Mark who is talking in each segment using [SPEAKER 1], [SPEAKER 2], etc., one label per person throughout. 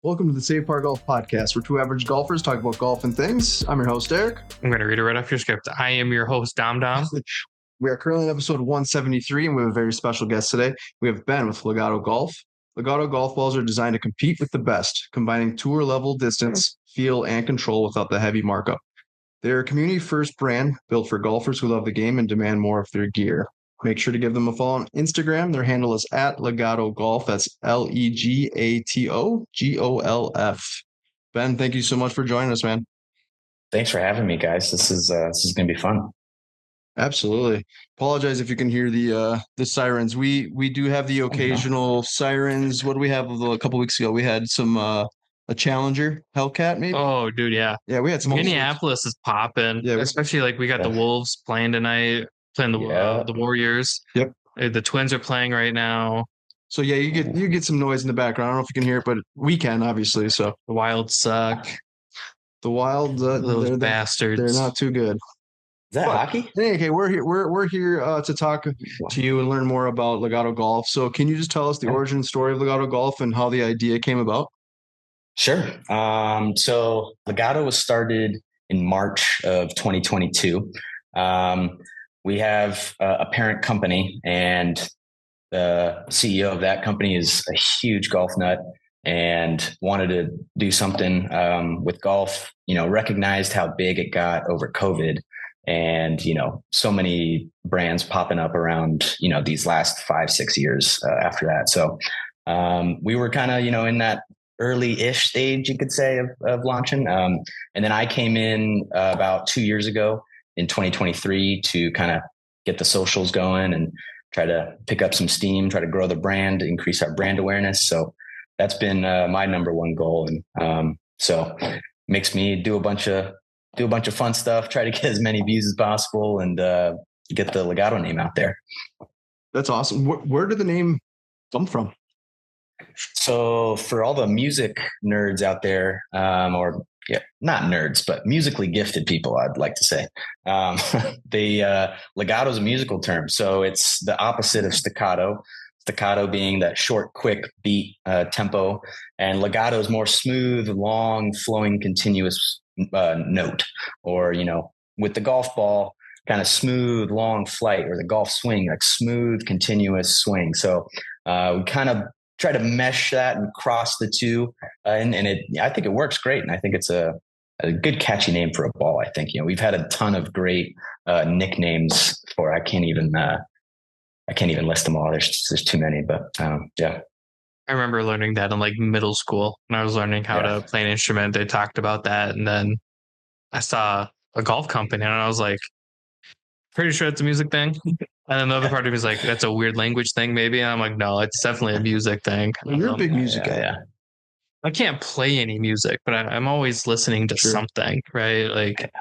[SPEAKER 1] Welcome to the Save Par Golf Podcast, where two average golfers talk about golf and things. I'm your host, Eric.
[SPEAKER 2] I'm going to read it right off your script. I am your host, Dom.
[SPEAKER 1] We are currently in episode 173, and we have a very special guest today. We have Ben with Legato Golf. Legato golf balls are designed to compete with the best, combining tour-level distance, feel, and control without the heavy markup. They're a community-first brand built for golfers who love the game and demand more of their gear. Make sure to give them a follow on Instagram. Their handle is @Legato Golf. That's LEGATO GOLF. Ben, thank you so much for joining us, man.
[SPEAKER 3] Thanks for having me, guys. This is going to be fun.
[SPEAKER 1] Absolutely. Apologize if you can hear the sirens. We do have the occasional sirens. What do we have a couple weeks ago? We had some a Challenger Hellcat, maybe.
[SPEAKER 2] Oh, dude, yeah.
[SPEAKER 1] Yeah, we had some.
[SPEAKER 2] Minneapolis is popping. Yeah, especially like we got the Wolves playing tonight, playing the Warriors.
[SPEAKER 1] Yep.
[SPEAKER 2] The Twins are playing right now.
[SPEAKER 1] So yeah, you get some noise in the background. I don't know if you can hear it, but we can, obviously. So
[SPEAKER 2] the Wild suck.
[SPEAKER 1] The Wild,
[SPEAKER 2] those bastards.
[SPEAKER 1] They're not too good.
[SPEAKER 3] Is that hockey?
[SPEAKER 1] Hey, okay, we're here. We're here to talk to you and learn more about Legato Golf. So, can you just tell us the origin story of Legato Golf and how the idea came about?
[SPEAKER 3] Sure. So Legato was started in March of 2022. We have a parent company, and the CEO of that company is a huge golf nut and wanted to do something with golf. Recognized how big it got over COVID. And, so many brands popping up around, these last 5-6 years after that. So we were kind of, in that early-ish stage, you could say, of launching. And then I came in about 2 years ago in 2023 to kind of get the socials going and try to pick up some steam, try to grow the brand, increase our brand awareness. So that's been my number one goal. And so makes me do a bunch of fun stuff, try to get as many views as possible and get the Legato name out there.
[SPEAKER 1] That's awesome. Where did the name come from? So
[SPEAKER 3] for all the music nerds out there, not nerds, but musically gifted people, I'd like to say, legato is a musical term. So it's the opposite of staccato. Staccato being that short, quick beat tempo, and legato is more smooth, long, flowing, continuous note, or with the golf ball, kind of smooth, long flight, or the golf swing, like smooth, continuous swing. So we kind of try to mesh that and cross the two, and I think it works great, and I think it's a good catchy name for a ball. I think we've had a ton of great nicknames for. I can't even list them all. There's too many, but yeah.
[SPEAKER 2] I remember learning that in like middle school when I was learning how to play an instrument. They talked about that, and then I saw a golf company, and I was like, pretty sure it's a music thing. And then the other part of me was like, that's a weird language thing, maybe. And I'm like, no, it's definitely a music thing.
[SPEAKER 1] You're a big music guy.
[SPEAKER 3] Yeah.
[SPEAKER 2] I can't play any music, but I'm always listening to something, right? Like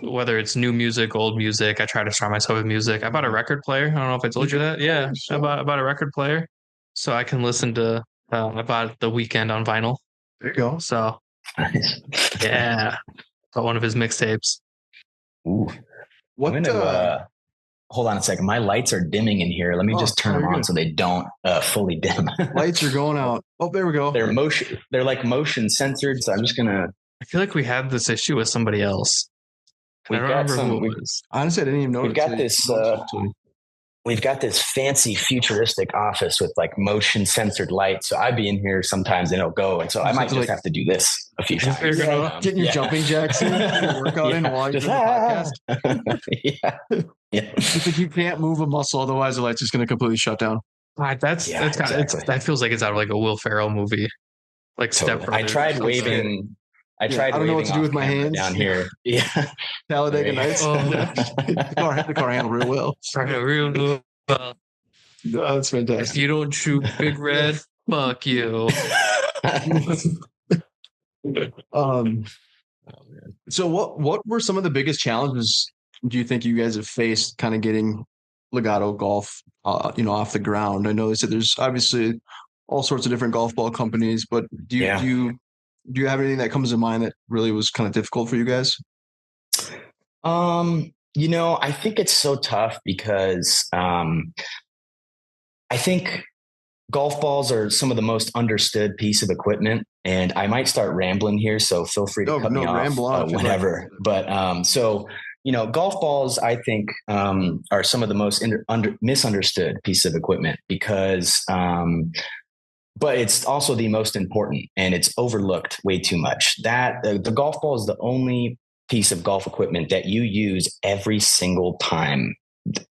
[SPEAKER 2] whether it's new music, old music, I try to surround myself with music. I bought a record player. I don't know if I told you that. Yeah, I bought a record player so I can listen to. I bought The Weeknd on vinyl.
[SPEAKER 1] There you go.
[SPEAKER 2] So, yeah, bought one of his mixtapes.
[SPEAKER 3] Ooh, hold on a second. My lights are dimming in here. Let me just turn them on so they don't fully dim.
[SPEAKER 1] Lights are going out. Oh, there we go.
[SPEAKER 3] They're like motion censored. So I'm just gonna.
[SPEAKER 2] I feel like we had this issue with somebody else. I don't remember who it was.
[SPEAKER 1] Honestly, I didn't even know.
[SPEAKER 3] We've got this fancy futuristic office with like motion censored lights. So I'd be in here sometimes and it'll go. And so I might just have to do this a few times.
[SPEAKER 1] Getting your jumping jacks in, workout in while you're doing the podcast. If you can't move a muscle, otherwise the light's just going to completely shut down.
[SPEAKER 2] That feels like it's out of like a Will Ferrell movie. Like Step Brothers.
[SPEAKER 3] I tried waving. I
[SPEAKER 1] don't know what to do with my hands
[SPEAKER 3] down here. Yeah.
[SPEAKER 1] Talladega Nights. The car handled real well. Oh, that's fantastic.
[SPEAKER 2] If you don't shoot Big Red, fuck you.
[SPEAKER 1] So what were some of the biggest challenges do you think you guys have faced kind of getting Legato Golf off the ground? I know they said there's obviously all sorts of different golf ball companies, but do you have anything that comes to mind that really was kind of difficult for you guys?
[SPEAKER 3] I think it's so tough because I think golf balls are some of the most understood piece of equipment and I might start rambling here, so feel free to cut me off
[SPEAKER 1] ramble on
[SPEAKER 3] whenever. But so golf balls, I think, are some of the most misunderstood piece of equipment because, but it's also the most important, and it's overlooked way too much. That the golf ball is the only piece of golf equipment that you use every single time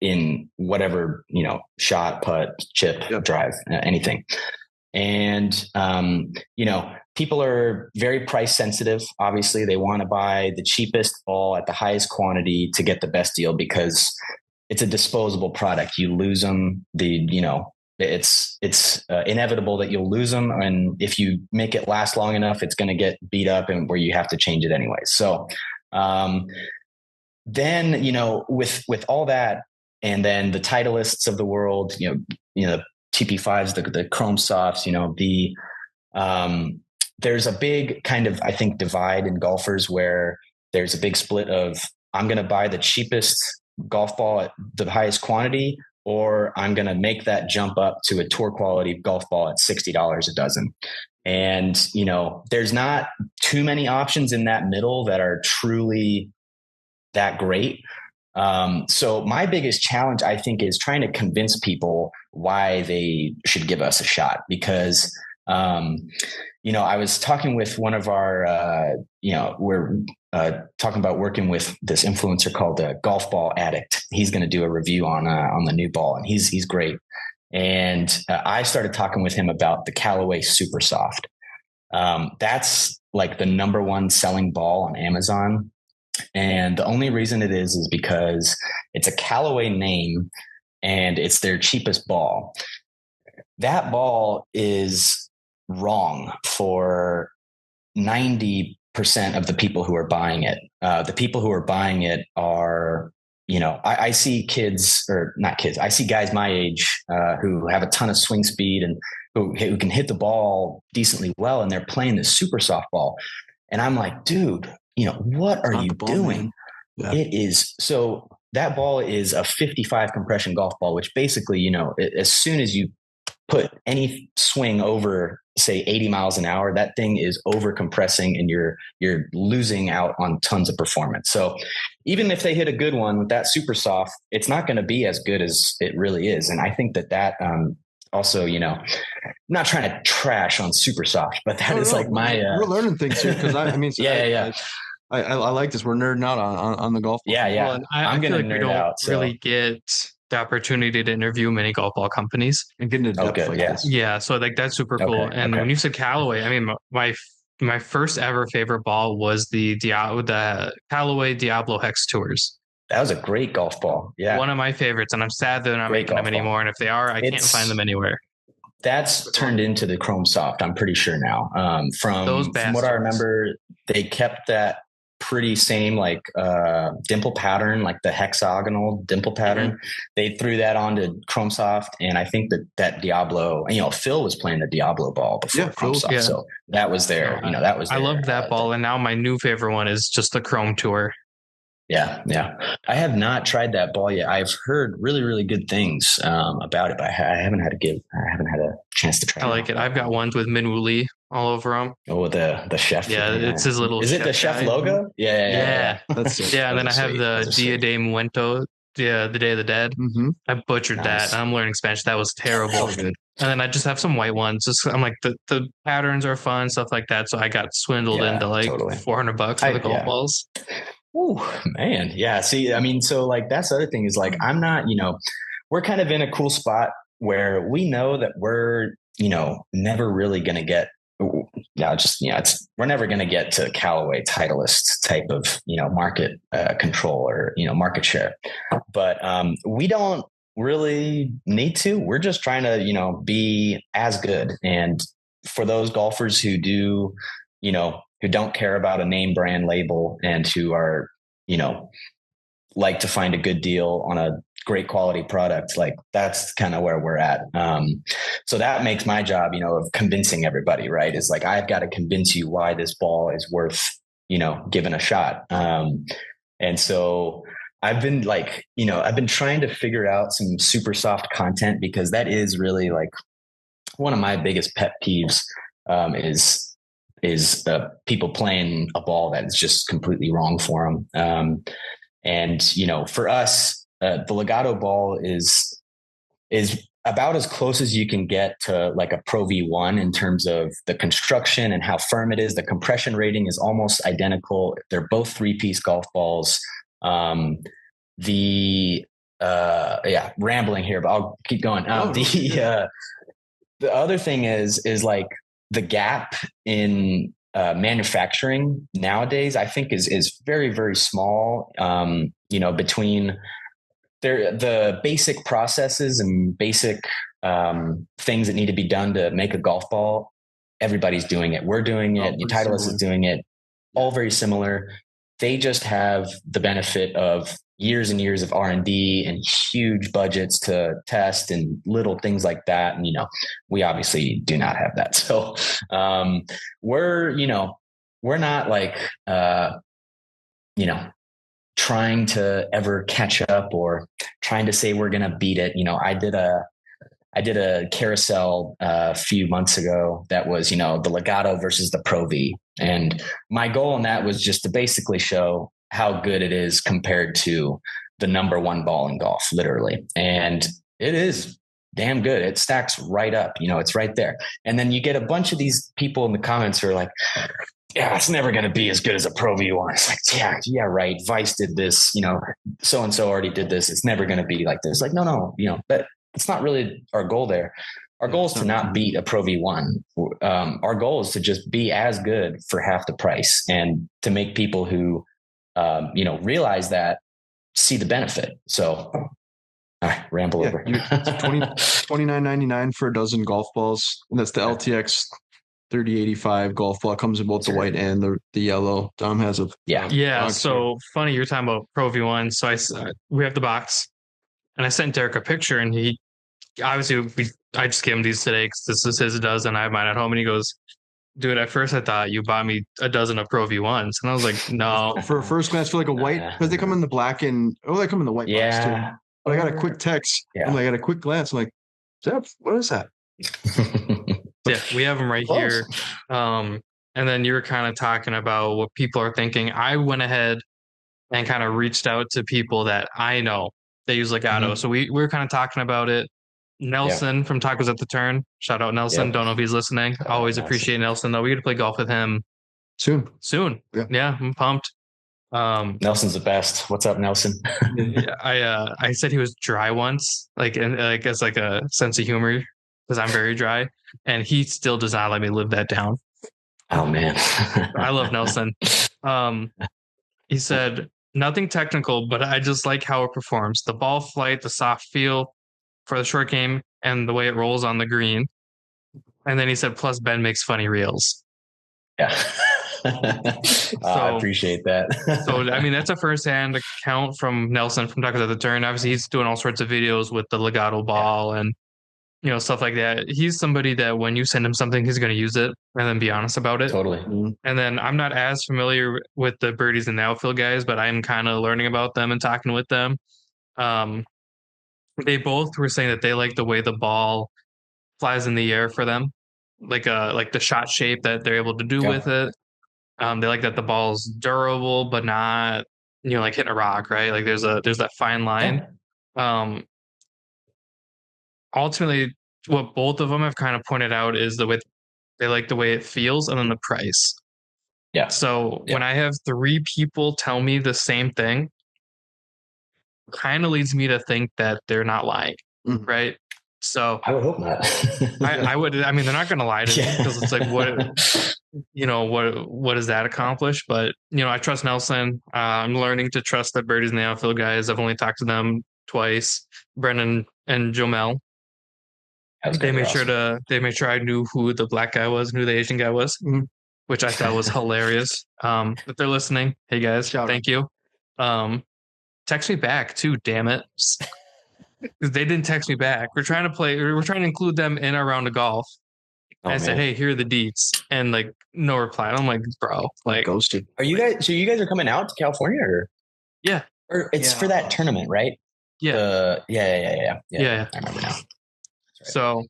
[SPEAKER 3] in whatever, shot, putt, chip, drive, anything. And, people are very price sensitive. Obviously, they want to buy the cheapest ball at the highest quantity to get the best deal because it's a disposable product. You lose them. It's inevitable that you'll lose them. And if you make it last long enough, it's going to get beat up and where you have to change it anyway. So, then, with all that, and then the Titleists of the world, the TP5s, the Chrome Softs, there's a big kind of, I think, divide in golfers where there's a big split of, I'm going to buy the cheapest golf ball at the highest quantity, or I'm going to make that jump up to a tour quality golf ball at $60 a dozen. And, there's not too many options in that middle that are truly that great. So my biggest challenge, I think, is trying to convince people why they should give us a shot because, I was talking with one of our, we're talking about working with this influencer called the Golf Ball Addict. He's going to do a review on the new ball, and he's great. And I started talking with him about the Callaway Super Soft. That's like the number one selling ball on Amazon. And the only reason it is because it's a Callaway name and it's their cheapest ball. That ball is wrong for 90% of the people who are buying it. The people who are buying it are, I see kids, or not kids, I see guys my age who have a ton of swing speed and who can hit the ball decently well, and they're playing this super soft ball. And I'm like, dude, what are you doing? Yeah. It is. So that ball is a 55 compression golf ball, which basically, as soon as you put any swing over, say 80 miles an hour, that thing is over compressing and you're losing out on tons of performance. So even if they hit a good one with that super soft, it's not going to be as good as it really is. And I think that also, I'm not trying to trash on super soft, but that is like my,
[SPEAKER 1] we're learning things here. Cause I like this. We're nerding out on the golf ball.
[SPEAKER 3] Yeah. Yeah.
[SPEAKER 2] Well, I'm going to nerd out. Really get the opportunity to interview many golf ball companies
[SPEAKER 1] and get into depth like this.
[SPEAKER 2] Yeah. So like, that's super cool. And when you said Callaway, I mean, my first ever favorite ball was the Callaway Diablo Hex Tours.
[SPEAKER 3] That was a great golf ball. Yeah.
[SPEAKER 2] One of my favorites. And I'm sad they're not making them anymore. And if they are, I can't find them anywhere.
[SPEAKER 3] That's turned into the Chrome Soft, I'm pretty sure now. From what I remember, they kept that pretty same dimple pattern, like the hexagonal dimple pattern. Mm-hmm. They threw that onto Chrome Soft, and I think that Diablo, Phil was playing the Diablo ball before Chrome Soft, so that was there. That was. I
[SPEAKER 2] loved that ball, and now my new favorite one is just the Chrome Tour.
[SPEAKER 3] Yeah. I have not tried that ball yet. I've heard really, really good things about it, but I haven't had a chance to try.
[SPEAKER 2] I like it. I've got ones with Minwoo Lee all over them.
[SPEAKER 3] Oh, the chef.
[SPEAKER 2] Yeah, it's his little.
[SPEAKER 3] Is it the chef logo? Yeah.
[SPEAKER 2] That's sick. Yeah, and then I have the Dia de Muerto. Yeah, the Day of the Dead. Mm-hmm. I butchered that. I'm learning Spanish. That was terrible. And then I just have some white ones. I'm like the patterns are fun, stuff like that. So I got swindled into $400 for the golf balls.
[SPEAKER 3] Oh man. Yeah. See, I mean, so that's the other thing is I'm not, we're kind of in a cool spot where we know that we're, never really going to get, we're never going to get to Callaway Titleist type of, market control or, market share, but we don't really need to. We're just trying to, be as good. And for those golfers who do, who don't care about a name brand label and who are, like to find a good deal on a great quality product, that's kind of where we're at. So that makes my job, of convincing everybody, right? Is I've got to convince you why this ball is worth, giving a shot. And so I've been I've been trying to figure out some super soft content because that is really one of my biggest pet peeves, is is people playing a ball that's just completely wrong for them. And, you know, for us, the Legato ball is about as close as you can get to like a Pro V1 in terms of the construction and how firm it is. The compression rating is almost identical. They're both 3-piece golf balls. Rambling here, but I'll keep going. The other thing is like the gap in manufacturing nowadays, I think is very, very small. You know, between the basic processes and basic things that need to be done to make a golf ball, everybody's doing it. We're doing it. Titleist is doing it. All very similar. They just have the benefit of years and years of R&D and huge budgets to test and little things like that. And, you know, we obviously do not have that. So we're not like, you know, trying to ever catch up or trying to say we're going to beat it. You know, I did a carousel a few months ago that was, you know, the Legato versus the Pro V. And my goal in that was just to basically show how good it is compared to the number one ball in golf, literally. And it is damn good. It stacks right up, you know, it's right there. And then you get a bunch of these people in the comments who are like, yeah, it's never going to be as good as a Pro V1. It's like, yeah, right. Vice did this, you know, so-and-so already did this. It's never going to be like this. Like, no, you know, but it's not really our goal there. Our goal is to not beat a Pro V1. Our goal is to just be as good for half the price and to make people who, you know, realize that, see the benefit. So, all right, ramble over.
[SPEAKER 1] $29.99 for a dozen golf balls. And that's the LTX 3085 golf ball. Comes in both the white and the yellow. Dom has a
[SPEAKER 2] So funny you're talking about Pro V1. So we have the box, and I sent Derek a picture, and he obviously I just gave him these today because this is his dozen. I have mine at home, and he goes, "Dude, at first I thought you bought me a dozen of Pro V1s," and I was like, "No."
[SPEAKER 1] For first glance, for like a white, because they come in the black and they come in the white box too. But I got a quick text, and I got a quick glance. I'm like, what is that?
[SPEAKER 2] Yeah, we have them right here. And then you were kind of talking about what people are thinking. I went ahead and kind of reached out to people that I know that use Legato. Mm-hmm. So we were kind of talking about it. Nelson from Tacos at the Turn. Shout out Nelson. Yep. Don't know if he's listening. Always appreciate Nelson though. We get to play golf with him soon. Yeah, I'm pumped.
[SPEAKER 3] Nelson's the best. What's up, Nelson?
[SPEAKER 2] I said he was dry once, like as like a sense of humor, because I'm very dry, and he still does not let me live that down.
[SPEAKER 3] Oh man.
[SPEAKER 2] I love Nelson. He said nothing technical, but I just like how it performs. The ball flight, the soft feel for the short game, and the way it rolls on the green. And then he said, plus Ben makes funny reels.
[SPEAKER 3] Yeah. I appreciate that.
[SPEAKER 2] So, I mean, that's a first-hand account from Nelson from Tacos at the Turn. Obviously, he's doing all sorts of videos with the Legato ball and, you know, stuff like that. He's somebody that when you send him something, he's going to use it and then be honest about it.
[SPEAKER 3] Totally.
[SPEAKER 2] And then I'm not as familiar with the birdies and the outfield guys, but I'm kind of learning about them and talking with them. They both were saying that they like the way the ball flies in the air for them, like the shot shape that they're able to do with it. They like that the ball's durable, but not, you know, like hitting a rock, right? Like there's that fine line. Ultimately, what both of them have kind of pointed out is the way they like the way it feels and then the price.
[SPEAKER 3] Yeah.
[SPEAKER 2] So when I have 3 people tell me the same thing, kind of leads me to think that they're not lying, right? So
[SPEAKER 3] I would hope not.
[SPEAKER 2] I would. I mean, they're not going to lie to me because it's like, what does that accomplish? But you know, I trust Nelson. I'm learning to trust the birdies and the outfield guys. I've only talked to them twice, Brennan and Jomel. They made sure I knew who the black guy was and who the Asian guy was, which I thought was hilarious. If they're listening, hey guys, thank you. Text me back too, damn it. Because they didn't text me back. We're trying to include them in our round of golf. I said, hey, here are the deets. And like no reply. And I'm like, bro, like
[SPEAKER 1] ghosted.
[SPEAKER 3] Are you guys are coming out to California or?
[SPEAKER 2] Yeah.
[SPEAKER 3] Or it's for that tournament, right?
[SPEAKER 2] Yeah.
[SPEAKER 3] Yeah. I remember now.
[SPEAKER 2] Right. So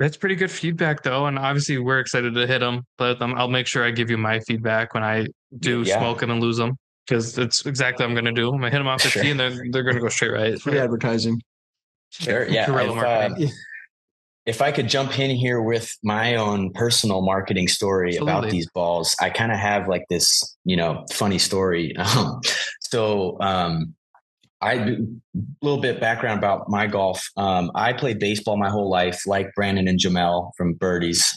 [SPEAKER 2] That's pretty good feedback, though, and obviously we're excited to hit them. But I'll make sure I give you my feedback when I do smoke them and lose them, because it's exactly what I'm going to do. I'm going to hit them off the tee, and they're going to go straight right.
[SPEAKER 1] Free advertising.
[SPEAKER 3] Sure, yeah.
[SPEAKER 2] Guerrilla marketing.
[SPEAKER 3] If I could jump in here with my own personal marketing story about these balls, I kind of have like this, funny story. A little bit background about my golf. I played baseball my whole life, like Brandon and Jamel from Birdies.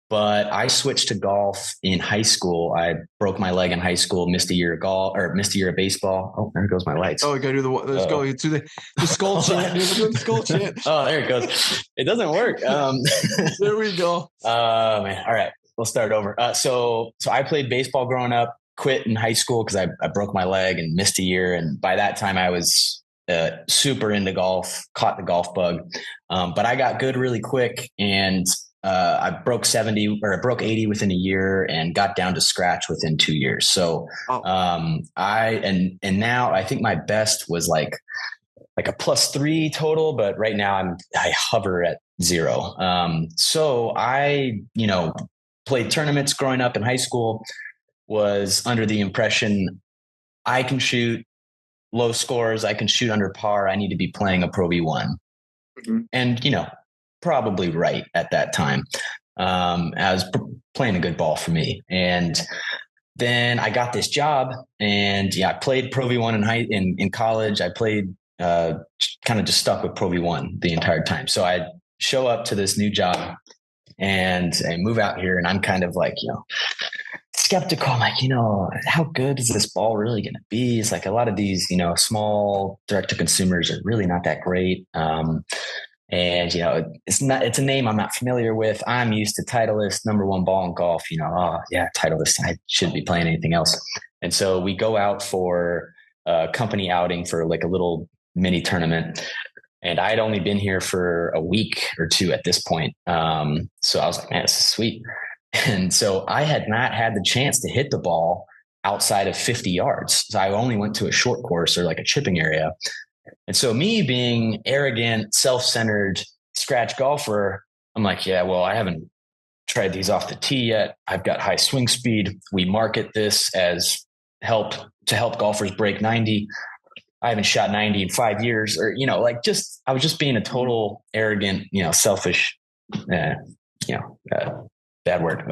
[SPEAKER 3] But I switched to golf in high school. I broke my leg in high school, missed a year of baseball. Oh, there goes my lights.
[SPEAKER 1] Oh, we gotta do let's go to the skull chant. The skull chant.
[SPEAKER 3] Oh, there it goes. It doesn't work.
[SPEAKER 1] There we go.
[SPEAKER 3] Man. All right, we'll start over. So I played baseball growing up, quit in high school because I broke my leg and missed a year. And by that time I was super into golf, caught the golf bug. But I got good really quick, and I broke 80 within a year and got down to scratch within 2 years. So, now I think my best was like a +3 total, but right now I hover at 0. So I, played tournaments growing up in high school, was under the impression I can shoot low scores. I can shoot under par. I need to be playing a Pro V1. Mm-hmm. And, probably right at that time. I was playing a good ball for me. And then I got this job, and I played Pro V1 in college. I played, kind of just stuck with Pro V1 the entire time. So I show up to this new job and I move out here, and I'm kind of like, skeptical. I'm like, how good is this ball really going to be? It's like a lot of these, small direct to consumers are really not that great. And, it's a name I'm not familiar with. I'm used to Titleist, #1 ball in golf, Titleist. I shouldn't be playing anything else. And so we go out for a company outing for like a little mini tournament. And I had only been here for a week or two at this point. So I was like, man, this is sweet. And so I had not had the chance to hit the ball outside of 50 yards. So I only went to a short course or like a chipping area. And so me being arrogant, self-centered scratch golfer, I'm like, I haven't tried these off the tee yet. I've got high swing speed. We market this as help golfers break 90. I haven't shot 90 in 5 years, or, I was just being a total arrogant, selfish, bad word.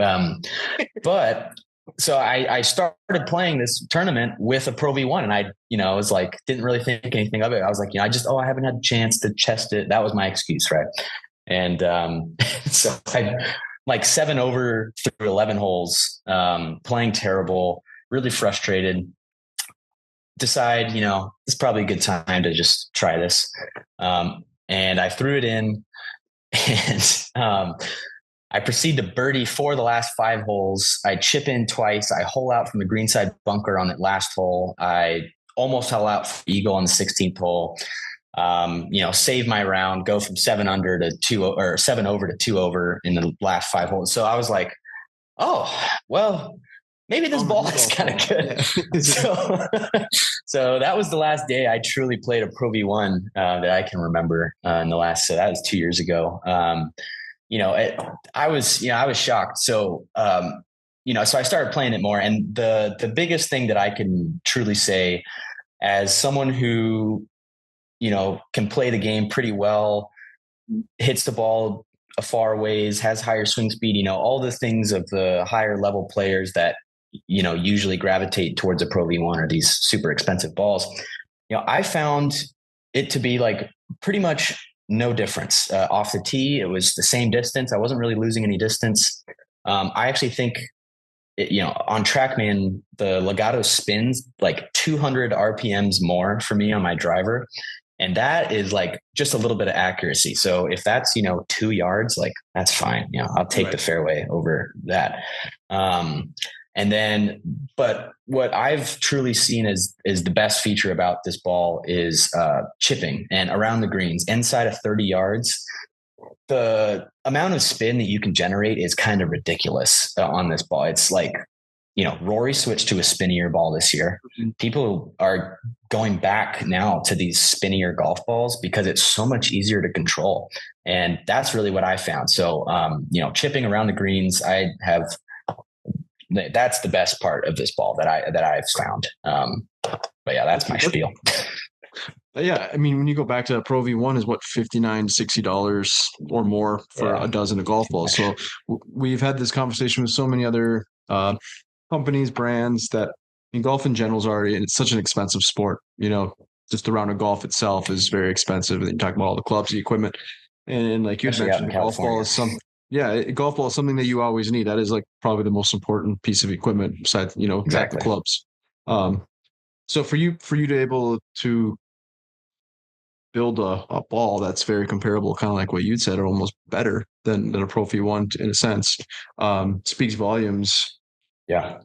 [SPEAKER 3] But so I started playing this tournament with a Pro V1, and I was like, didn't really think anything of it. I was like, I haven't had a chance to test it. That was my excuse. Right. And, so I like 7 over through 11 holes, playing terrible, really frustrated, decide, it's probably a good time to just try this. And I threw it in, and, I proceed to birdie 4 of the last 5 holes. I chip in twice. I hole out from the greenside bunker on that last hole. I almost hole out for eagle on the 16th hole. Save my round, go from 7 under to 2 or 7 over to 2 over in the last 5 holes. So I was like, oh, well, maybe this ball is kind of good. So that was the last day I truly played a Pro V1 that I can remember in the last. So that was 2 years ago. I was shocked. So, so I started playing it more. And the biggest thing that I can truly say as someone who, can play the game pretty well, hits the ball a far ways, has higher swing speed, all the things of the higher level players that, usually gravitate towards a Pro V1 or these super expensive balls. I found it to be like pretty much no difference. Off the tee, it was the same distance. I wasn't really losing any distance. I actually think, on TrackMan, the Legato spins like 200 RPMs more for me on my driver. And that is like just a little bit of accuracy. So if that's, 2 yards, like that's fine. I'll take the fairway over that. But what I've truly seen is the best feature about this ball is chipping and around the greens inside of 30 yards. The amount of spin that you can generate is kind of ridiculous on this ball. It's like Rory switched to a spinnier ball this year. People are going back now to these spinnier golf balls because it's so much easier to control. And that's really what I found. So, chipping around the greens, that's the best part of this ball that I've found. But yeah, that's my spiel.
[SPEAKER 1] Yeah, I mean, when you go back to Pro V1 is what, $59, $60 or more for a dozen of golf balls. So we've had this conversation with so many other companies, brands that golf in general is already, and it's such an expensive sport. Just the round of golf itself is very expensive. And then you talk about all the clubs, the equipment, and like you mentioned, the golf ball is golf ball is something that you always need. That is like probably the most important piece of equipment besides, exactly. The clubs. So for you to be able to build a ball that's very comparable, kind of like what you'd said, or almost better than a Pro V1 in a sense, speaks volumes.
[SPEAKER 3] Yeah.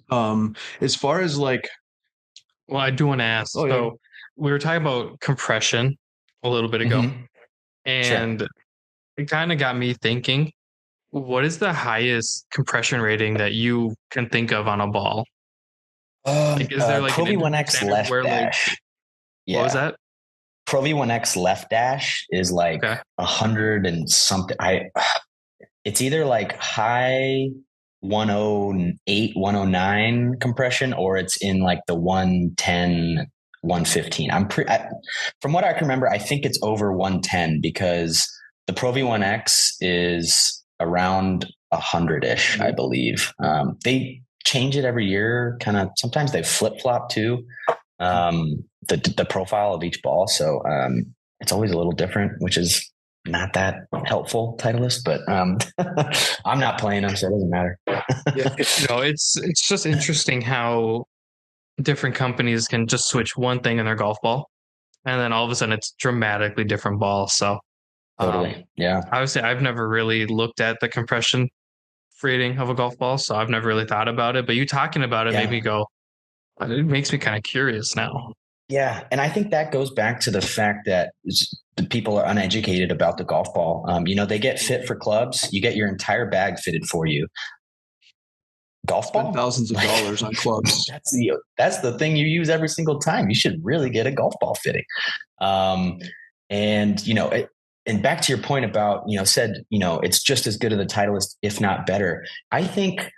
[SPEAKER 1] As far as like,
[SPEAKER 2] well, I do want to ask. So we were talking about compression a little bit ago, and it kind of got me thinking, what is the highest compression rating that you can think of on a ball?
[SPEAKER 3] Is there like Pro V1X left dash?
[SPEAKER 2] What was that?
[SPEAKER 3] Pro V1X left dash is like 100 and something. It's either like high 108, 109 compression, or it's in like the 110, 115. From what I can remember, I think it's over 110 because the Pro V1X is around 100-ish, I believe. They change it every year. Kind of sometimes they flip flop too. The profile of each ball. So it's always a little different, which is not that helpful, Titleist, but I'm not playing them, so it doesn't matter.
[SPEAKER 2] It's just interesting how different companies can just switch one thing in their golf ball, and then all of a sudden it's dramatically different ball. So
[SPEAKER 3] totally.
[SPEAKER 2] I would say I've never really looked at the compression rating of a golf ball, so I've never really thought about it. But you talking about it made me go, it makes me kind of curious now.
[SPEAKER 3] Yeah. And I think that goes back to the fact that the people are uneducated about the golf ball. They get fit for clubs. You get your entire bag fitted for you. Golf ball?
[SPEAKER 1] Thousands of dollars on clubs.
[SPEAKER 3] That's the thing you use every single time. You should really get a golf ball fitting. And back to your point about, it's just as good as the Titleist, if not better. I think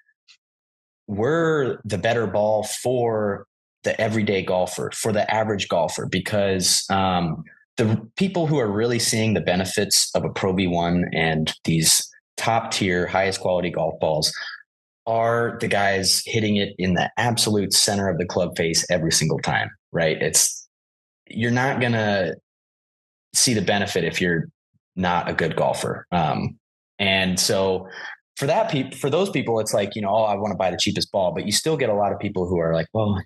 [SPEAKER 3] we're the better ball for the everyday golfer, for the average golfer, because the people who are really seeing the benefits of a Pro V1 and these top tier, highest quality golf balls are the guys hitting it in the absolute center of the club face every single time, right? You're not going to see the benefit if you're not a good golfer. And so for those people, it's like, I want to buy the cheapest ball, but you still get a lot of people who are like, well,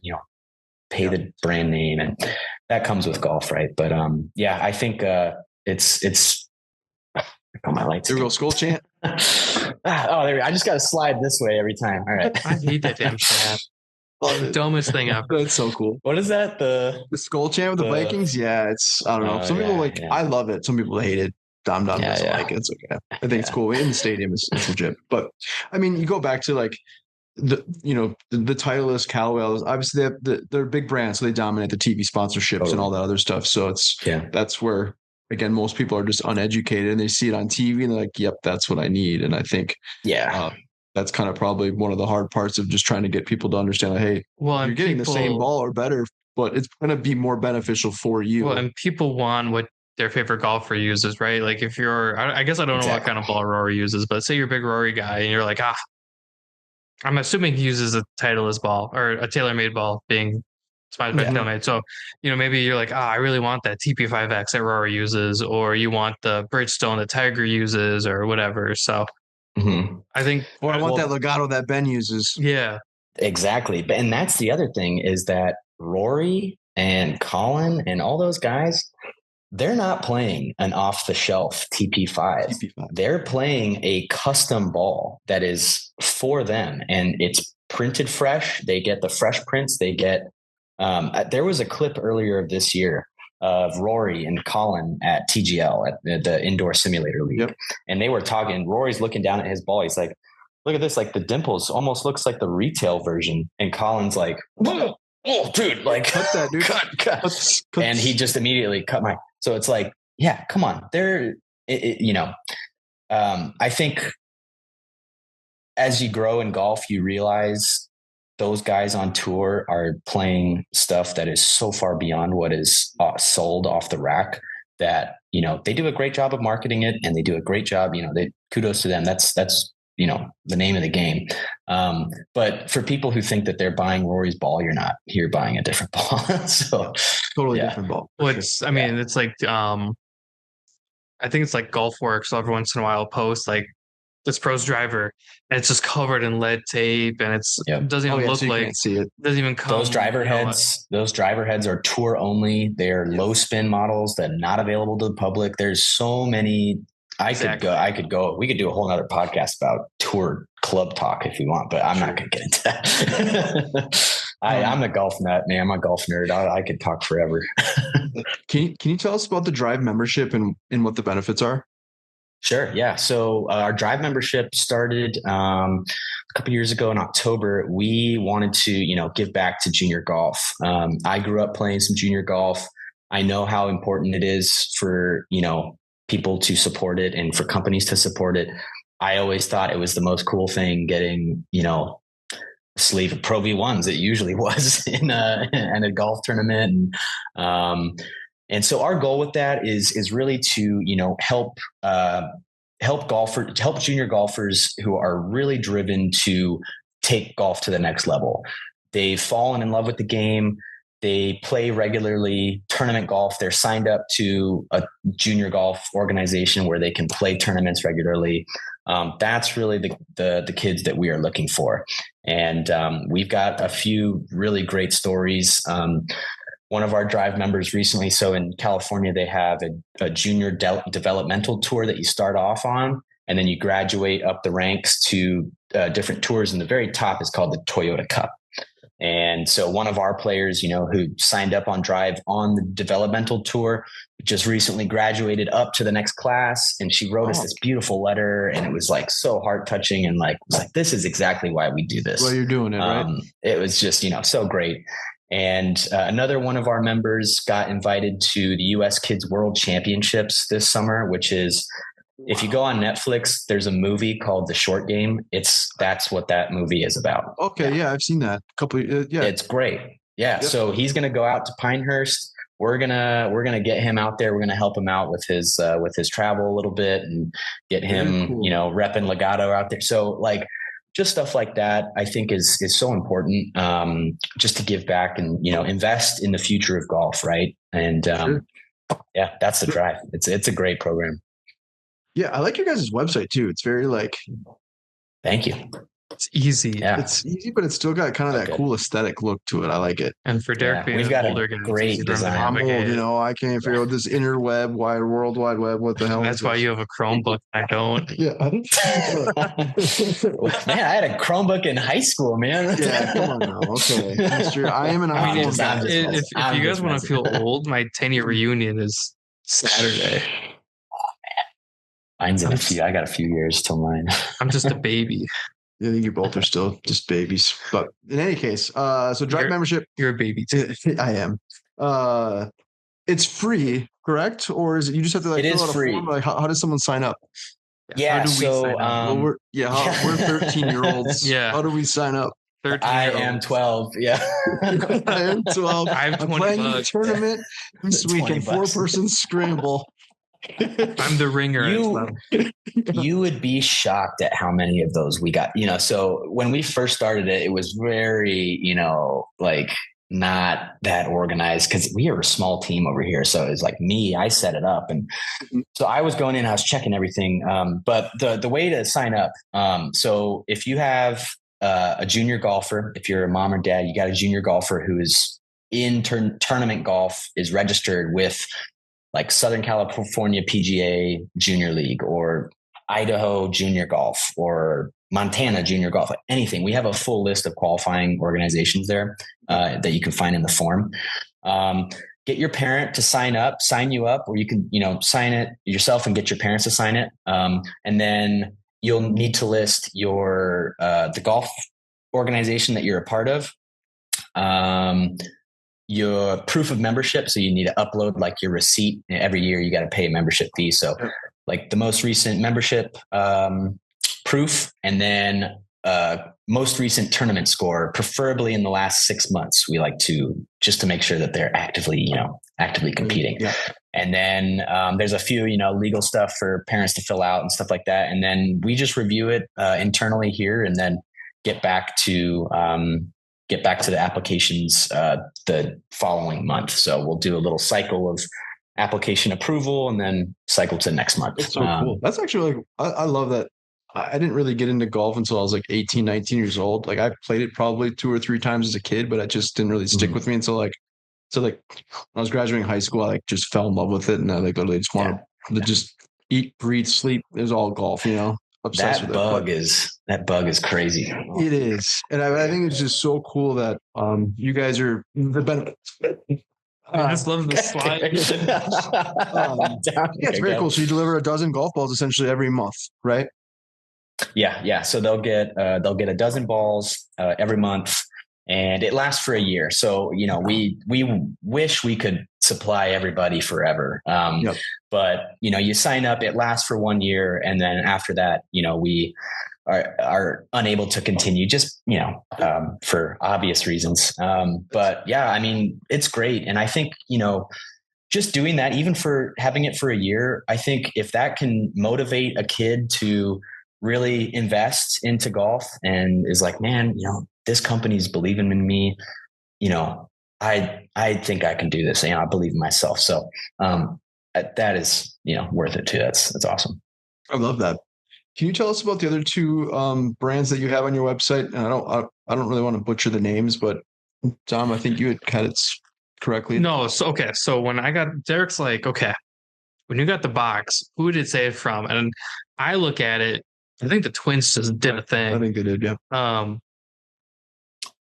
[SPEAKER 3] pay the brand name, and that comes with golf, right? But I think it's on my lights.
[SPEAKER 1] Here we go, skull chant.
[SPEAKER 3] There we go. I just got to slide this way every time. All right.
[SPEAKER 2] I hate that damn chant. Dumbest thing ever.
[SPEAKER 1] That's so cool.
[SPEAKER 3] What is that? The
[SPEAKER 1] skull chant with the Vikings? Yeah, I don't know. Some people I love it. Some people hate it. Dom doesn't like it. It's okay. I think it's cool. In the stadium, it's legit. But I mean, you go back to like the Titleist, Callaway, obviously they're big brands, so they dominate the TV sponsorships and all that other stuff. So that's where, again, most people are just uneducated and they see it on TV and they're like, yep, that's what I need. And I think that's kind of probably one of the hard parts of just trying to get people to understand, like, hey, you're getting the same ball or better, but it's going to be more beneficial for you.
[SPEAKER 2] Well, and people want what their favorite golfer uses, right? Like if you're, I guess I don't know what kind of ball Rory uses, but say you're a big Rory guy and you're like, I'm assuming he uses a Titleist ball or a TaylorMade ball, being sponsored by TaylorMade. So, maybe you're like, I really want that TP5X that Rory uses, or you want the Bridgestone that Tiger uses, or whatever. So, I think,
[SPEAKER 1] or I want that Legato that Ben uses.
[SPEAKER 2] Yeah,
[SPEAKER 3] exactly. And that's the other thing, is that Rory and Colin and all those guys, they're not playing an off-the-shelf TP5. They're playing a custom ball that is for them, and it's printed fresh. They get the fresh prints. They get there was a clip earlier this year of Rory and Colin at TGL, at the Indoor Simulator League. And they were talking. Rory's looking down at his ball. He's like, look at this. Like the dimples almost looks like the retail version. And Colin's like, oh, dude, like
[SPEAKER 1] cut that, dude.
[SPEAKER 3] Cut. And he just immediately cut my, so it's like, yeah, come on. I think as you grow in golf, you realize those guys on tour are playing stuff that is so far beyond what is sold off the rack that, they do a great job of marketing it, and they do a great job, kudos to them. That's, the name of the game. But for people who think that they're buying Rory's ball, you're not. You're buying a different ball. So
[SPEAKER 1] totally different ball.
[SPEAKER 2] Well, it's like, I think it's like Golf Works. So every once in a while, post like this pro's driver, and it's just covered in lead tape, and it doesn't even look like
[SPEAKER 1] see it.
[SPEAKER 2] Doesn't even come.
[SPEAKER 3] Those driver heads. Those driver heads are tour only. They're low spin models that are not available to the public. There's so many. I could go. We could do a whole nother podcast about tour club talk if we want, but I'm not going to get into that. I'm a golf nut, man. I'm a golf nerd. I could talk forever.
[SPEAKER 1] Can you tell us about the Drive membership and what the benefits are?
[SPEAKER 3] Sure. Yeah. So our Drive membership started a couple years ago in October. We wanted to, give back to junior golf. I grew up playing some junior golf. I know how important it is for, people to support it and for companies to support it. I always thought it was the most cool thing getting, a sleeve of Pro V1s. It usually was in a golf tournament. And so our goal with that is really to, help junior golfers who are really driven to take golf to the next level. They've fallen in love with the game. They play regularly tournament golf. They're signed up to a junior golf organization where they can play tournaments regularly. That's really the kids that we are looking for. And we've got a few really great stories. One of our Drive members recently, so in California, they have a junior developmental tour that you start off on, and then you graduate up the ranks to different tours. And the very top is called the Toyota Cup. And so one of our players, who signed up on Drive on the developmental tour, just recently graduated up to the next class. And she wrote us this beautiful letter, and it was like so heart touching, and this is exactly why we do this.
[SPEAKER 1] Well, you're doing it, right?
[SPEAKER 3] It was just, so great. And another one of our members got invited to the U.S. Kids World Championships this summer, which is, if you go on Netflix, there's a movie called The Short Game. That's what that movie is about.
[SPEAKER 1] Okay. Yeah. I've seen that
[SPEAKER 3] It's great. Yeah. Yep. So he's going to go out to Pinehurst. We're going to get him out there. We're going to help him out with his travel a little bit and get him, cool. Repping Legato out there. So just stuff like that, I think is so important, just to give back and, invest in the future of golf. Right. And, sure. Yeah, that's the Drive. It's a great program.
[SPEAKER 1] Yeah, I like your guys' website too. It's very
[SPEAKER 3] thank you.
[SPEAKER 2] It's easy.
[SPEAKER 3] Yeah.
[SPEAKER 1] It's easy, but it's still got kind of that cool aesthetic look to it. I like it.
[SPEAKER 2] And for Derek being
[SPEAKER 3] we've got
[SPEAKER 2] older,
[SPEAKER 3] a great design.
[SPEAKER 1] I'm old, I can't figure out this interweb, world wide web. What the hell?
[SPEAKER 2] That's why you have a Chromebook. I don't.
[SPEAKER 1] Yeah.
[SPEAKER 3] Man, I had a Chromebook in high school, man.
[SPEAKER 1] Yeah, come on now. Okay. I am an iPhone guy.
[SPEAKER 2] If you guys want to feel old, my 10-year reunion is Saturday.
[SPEAKER 3] Mine's in I got a few years till mine.
[SPEAKER 2] I'm just a baby.
[SPEAKER 1] I think you both are still just babies. But in any case, so Drive membership.
[SPEAKER 2] You're a baby too.
[SPEAKER 1] I am. It's free, correct? Or is it you just have to
[SPEAKER 3] it
[SPEAKER 1] fill
[SPEAKER 3] is
[SPEAKER 1] out
[SPEAKER 3] free.
[SPEAKER 1] A form? How does someone sign up?
[SPEAKER 3] Yeah.
[SPEAKER 2] How do we sign up?
[SPEAKER 1] We're 13-year-olds.
[SPEAKER 2] Yeah.
[SPEAKER 1] How do we sign up?
[SPEAKER 3] I am 12. Yeah.
[SPEAKER 1] I am 12.
[SPEAKER 2] I'm 20
[SPEAKER 1] playing
[SPEAKER 2] bucks.
[SPEAKER 1] a tournament this weekend, 4-person scramble.
[SPEAKER 2] I'm the ringer.
[SPEAKER 3] You would be shocked at how many of those we got. So when we first started it was very, not that organized because we are a small team over here. So it's like me, I set it up. And so I was going in, I was checking everything. But the way to sign up. So if you have a junior golfer, if you're a mom or dad, you got a junior golfer who is in tournament golf, is registered with Southern California PGA Junior League or Idaho Junior Golf or Montana Junior Golf, anything. We have a full list of qualifying organizations there that you can find in the form. Get your parent to sign you up, or you can, sign it yourself and get your parents to sign it. And then you'll need to list your the golf organization that you're a part of, your proof of membership. So you need to upload like your receipt. Every year you got to pay a membership fee. So like the most recent membership proof, and then most recent tournament score, preferably in the last 6 months. We like to, just to make sure that they're actively competing. Yeah. And then there's a few, legal stuff for parents to fill out and stuff like that. And then we just review it internally here, and then get back to the applications the following month. So we'll do a little cycle of application approval and then cycle to next month.
[SPEAKER 1] That's so cool. That's actually like, I love that. I didn't really get into golf until I was like 18, 19 years old. Like I played it probably 2 or 3 times as a kid, but it just didn't really stick with me until like when I was graduating high school. I like just fell in love with it, and I like literally just wanted to just eat, breathe, sleep. It was all golf, Obsessed with it.
[SPEAKER 3] That bug is crazy.
[SPEAKER 1] It is, and I think it's just so cool that you guys are the benefit.
[SPEAKER 2] I just love the slide.
[SPEAKER 1] Yeah, it's very cool. So you deliver a dozen golf balls essentially every month, right?
[SPEAKER 3] Yeah. So they'll get a dozen balls every month, and it lasts for a year. So we wish we could supply everybody forever, but you sign up, it lasts for 1 year, and then after that, we are unable to continue, just for obvious reasons. But yeah, I mean, it's great, and I think just doing that, even for having it for a year, I think if that can motivate a kid to really invest into golf and is like, man, this company's believing in me, I think I can do this. I believe in myself. So that is, worth it too. That's awesome.
[SPEAKER 1] I love that. Can you tell us about the other 2 brands that you have on your website? And I don't really want to butcher the names, but Tom, I think you had it correctly.
[SPEAKER 2] No. So when I got, Derek's like, okay, when you got the box, who did it say it from? And I look at it, I think the Twins just did a thing.
[SPEAKER 1] I think they did, yeah.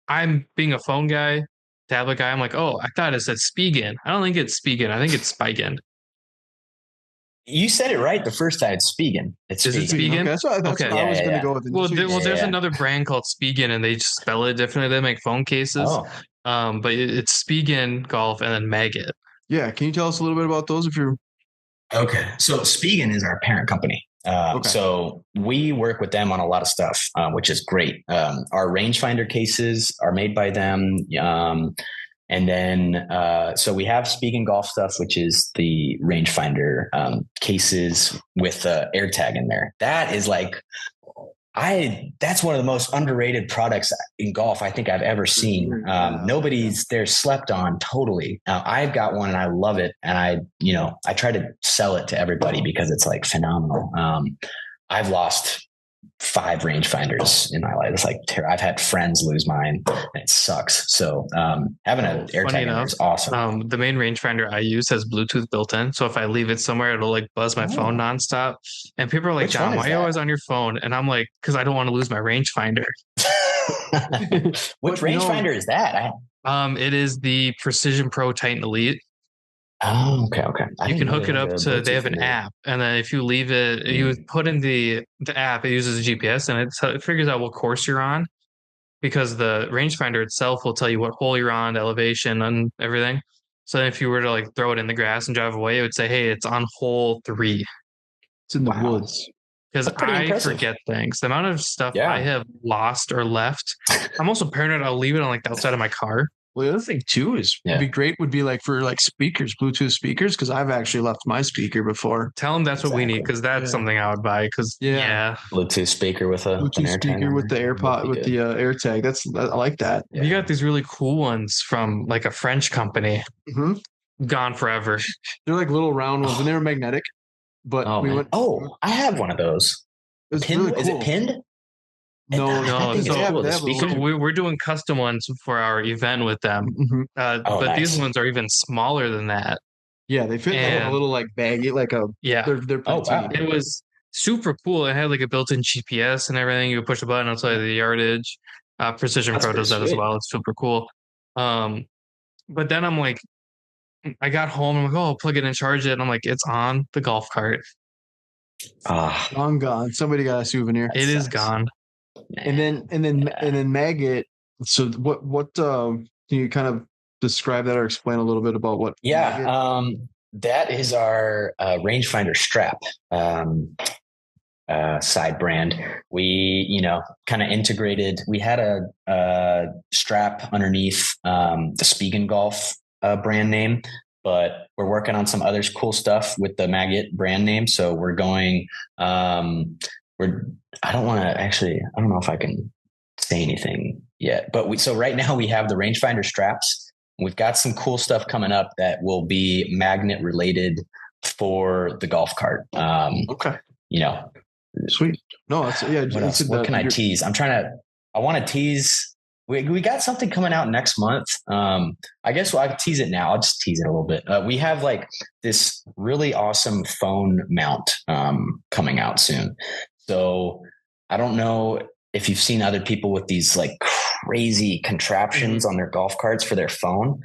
[SPEAKER 2] I'm being a phone guy, tablet guy. I'm like, oh, I thought it said Spigen. I don't think it's Spigen. I think it's Spigen.
[SPEAKER 3] You said it right the first time. It's Spigen.
[SPEAKER 2] Is it Spigen?
[SPEAKER 1] Okay, that's what I was going to go with.
[SPEAKER 2] Well, there's another brand called Spigen, and they just spell it differently. They make phone cases. But it's Spigen Golf and then Maggot.
[SPEAKER 3] Yeah.
[SPEAKER 1] Can you tell us a little bit about those if you're...
[SPEAKER 3] Okay. So Spigen is our parent company. So we work with them on a lot of stuff, which is great. Our rangefinder cases are made by them. And then, so we have Spigen Golf stuff, which is the rangefinder cases with AirTag in there. That is like, that's one of the most underrated products in golf I think I've ever seen. They're slept on totally. I've got one and I love it. And I try to sell it to everybody because it's like phenomenal. I've lost 5 rangefinders in my life. It's like, I've had friends lose mine and it sucks. So having an AirTag in there is awesome.
[SPEAKER 2] The main rangefinder I use has Bluetooth built in. So if I leave it somewhere, it'll like buzz my phone nonstop. And people are like, John, why are you always on your phone? And I'm like, because I don't want to lose my rangefinder.
[SPEAKER 3] Which rangefinder is that?
[SPEAKER 2] It is the Precision Pro Titan Elite.
[SPEAKER 3] Oh, okay.
[SPEAKER 2] You can hook it up to, they have an app, and then if you leave it, you put in the app, it uses a GPS, and it figures out what course you're on, because the rangefinder itself will tell you what hole you're on, the elevation, and everything. So if you were to like throw it in the grass and drive away, it would say, hey, it's on hole 3.
[SPEAKER 1] It's in the woods.
[SPEAKER 2] Because I forget things. The amount of stuff I have lost or left, I'm also paranoid I'll leave it on like the outside of my car.
[SPEAKER 1] Well, the other thing too would be like for like speakers, Bluetooth speakers, because I've actually left my speaker before.
[SPEAKER 2] Tell them that's what we need, because that's something I would buy. Because
[SPEAKER 3] Bluetooth speaker with a
[SPEAKER 1] Bluetooth speaker with the AirPod with the AirTag. I like that.
[SPEAKER 2] You got these really cool ones from like a French company. Gone forever.
[SPEAKER 1] They're like little round ones, and they're magnetic. But
[SPEAKER 3] I have one of those.
[SPEAKER 1] Really cool.
[SPEAKER 3] Is it pinned?
[SPEAKER 2] No. So we're doing custom ones for our event with them. But these ones are even smaller than that.
[SPEAKER 1] Yeah, they fit like a little like baggy, like a They're pretty teeny.
[SPEAKER 2] It was super cool. It had like a built-in GPS and everything. You would push a button, it'll tell you the yardage. Precision Pro does that as well. It's super cool. But then I'm like, I got home. I'm like, I'll plug it and charge it. And I'm like, it's on the golf cart.
[SPEAKER 1] Gone. Somebody got a souvenir.
[SPEAKER 2] It is gone.
[SPEAKER 1] And then Maggot. So what can you kind of describe that or explain a little bit about what?
[SPEAKER 3] Yeah. That is our rangefinder strap. Side brand. We, kind of integrated. We had a strap underneath the Spigen Golf brand name, but we're working on some other cool stuff with the Maggot brand name. So we're going. I don't know if I can say anything yet, but so right now we have the rangefinder straps. We've got some cool stuff coming up that will be magnet related for the golf cart.
[SPEAKER 1] Okay.
[SPEAKER 3] Sweet.
[SPEAKER 1] No,
[SPEAKER 3] What can I tease? I want to tease. We got something coming out next month. I guess I can tease it now. I'll just tease it a little bit. We have like this really awesome phone mount coming out soon. So I don't know if you've seen other people with these like crazy contraptions on their golf carts for their phone.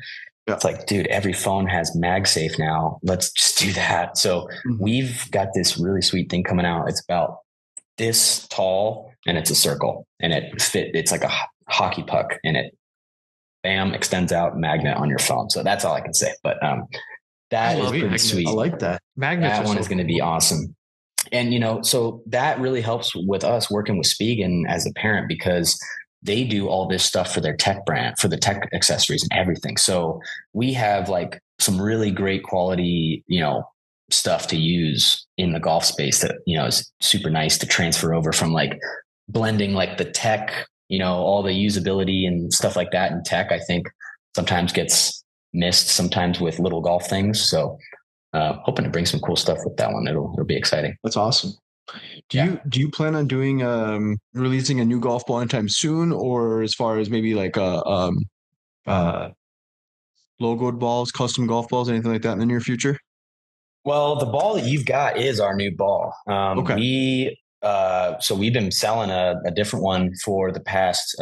[SPEAKER 3] Yeah. It's like, dude, every phone has MagSafe now. Let's just do that. So we've got this really sweet thing coming out. It's about this tall and it's a circle and it's like a hockey puck and it extends out magnet on your phone. So that's all I can say. But that is pretty sweet.
[SPEAKER 1] I like that.
[SPEAKER 3] That one is going to be awesome. And, so that really helps with us working with Spigen as a parent because they do all this stuff for their tech brand, for the tech accessories and everything. So we have like some really great quality, stuff to use in the golf space that, is super nice to transfer over from like blending like the tech, all the usability and stuff like that in tech, I think sometimes gets missed sometimes with little golf things. So hoping to bring some cool stuff with that one. It'll be exciting.
[SPEAKER 1] That's awesome. Do you plan on doing releasing a new golf ball anytime soon, or as far as maybe like logoed balls, custom golf balls, anything like that in the near future?
[SPEAKER 3] Well, the ball that you've got is our new ball.
[SPEAKER 1] Okay.
[SPEAKER 3] So we've been selling a different one for the past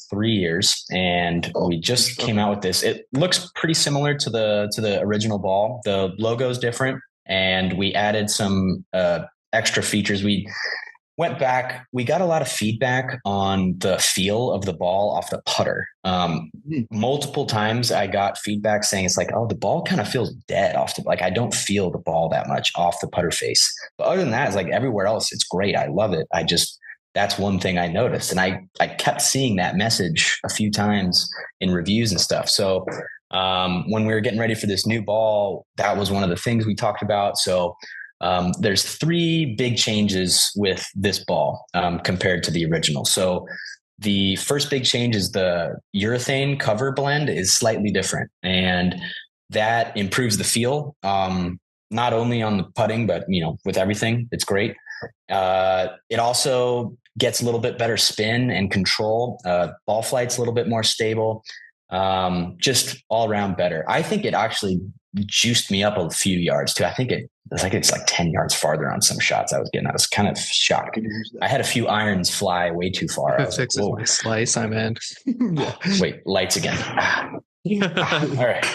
[SPEAKER 3] 3 years, and we just came out with this. It looks pretty similar to the original ball. The logo is different, and we added some extra features. We went back. We got a lot of feedback on the feel of the ball off the putter. Multiple times I got feedback saying it's like, oh, the ball kind of feels dead like I don't feel the ball that much off the putter face. But other than that, it's like everywhere else, it's great. I love it. That's one thing I noticed. And I kept seeing that message a few times in reviews and stuff. So when we were getting ready for this new ball, that was one of the things we talked about. So there's 3 big changes with this ball compared to the original. So the first big change is the urethane cover blend is slightly different, and that improves the feel, not only on the putting, but with everything. It's great. It also gets a little bit better spin and control. Ball flight's a little bit more stable. Just all around better. I think it actually juiced me up a few yards too. I think it's like 10 yards farther on some shots I was getting. I was kind of shocked. I had a few irons fly way too far.
[SPEAKER 2] Fixes my slice, I'm in.
[SPEAKER 3] Wait, lights again. All right.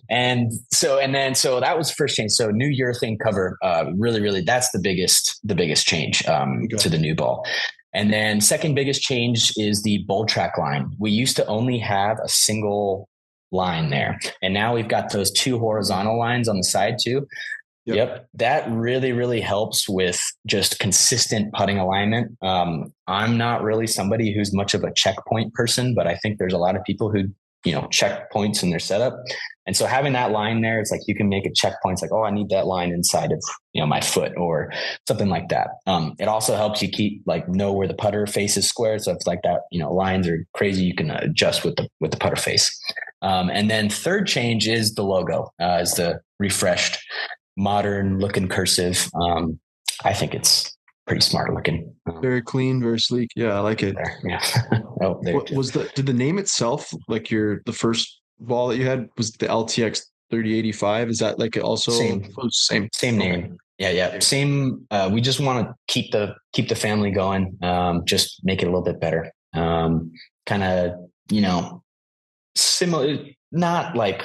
[SPEAKER 3] and so that was the first change. So new urethane cover, really, that's the biggest change to the new ball. And then second biggest change is the bowl track line. We used to only have a single line there, and now we've got those 2 horizontal lines on the side too. Yep. That really, really helps with just consistent putting alignment. I'm not really somebody who's much of a checkpoint person, but I think there's a lot of people who, check points in their setup. And so having that line there, it's like you can make a checkpoint. It's like, oh, I need that line inside of, my foot or something like that. It also helps you know where the putter face is square. So if it's like that, lines are crazy, you can adjust with the putter face. And then third change is the logo, is the refreshed, modern looking cursive. I think it's pretty smart looking.
[SPEAKER 1] Very clean, very sleek. Yeah, I like it.
[SPEAKER 3] Yeah.
[SPEAKER 1] Did the name itself, like the first ball that you had, was the LTX 3085? Is that like also
[SPEAKER 3] same name? Yeah. Same. We just want to keep the family going. Just make it a little bit better. Kind of, similar. Not like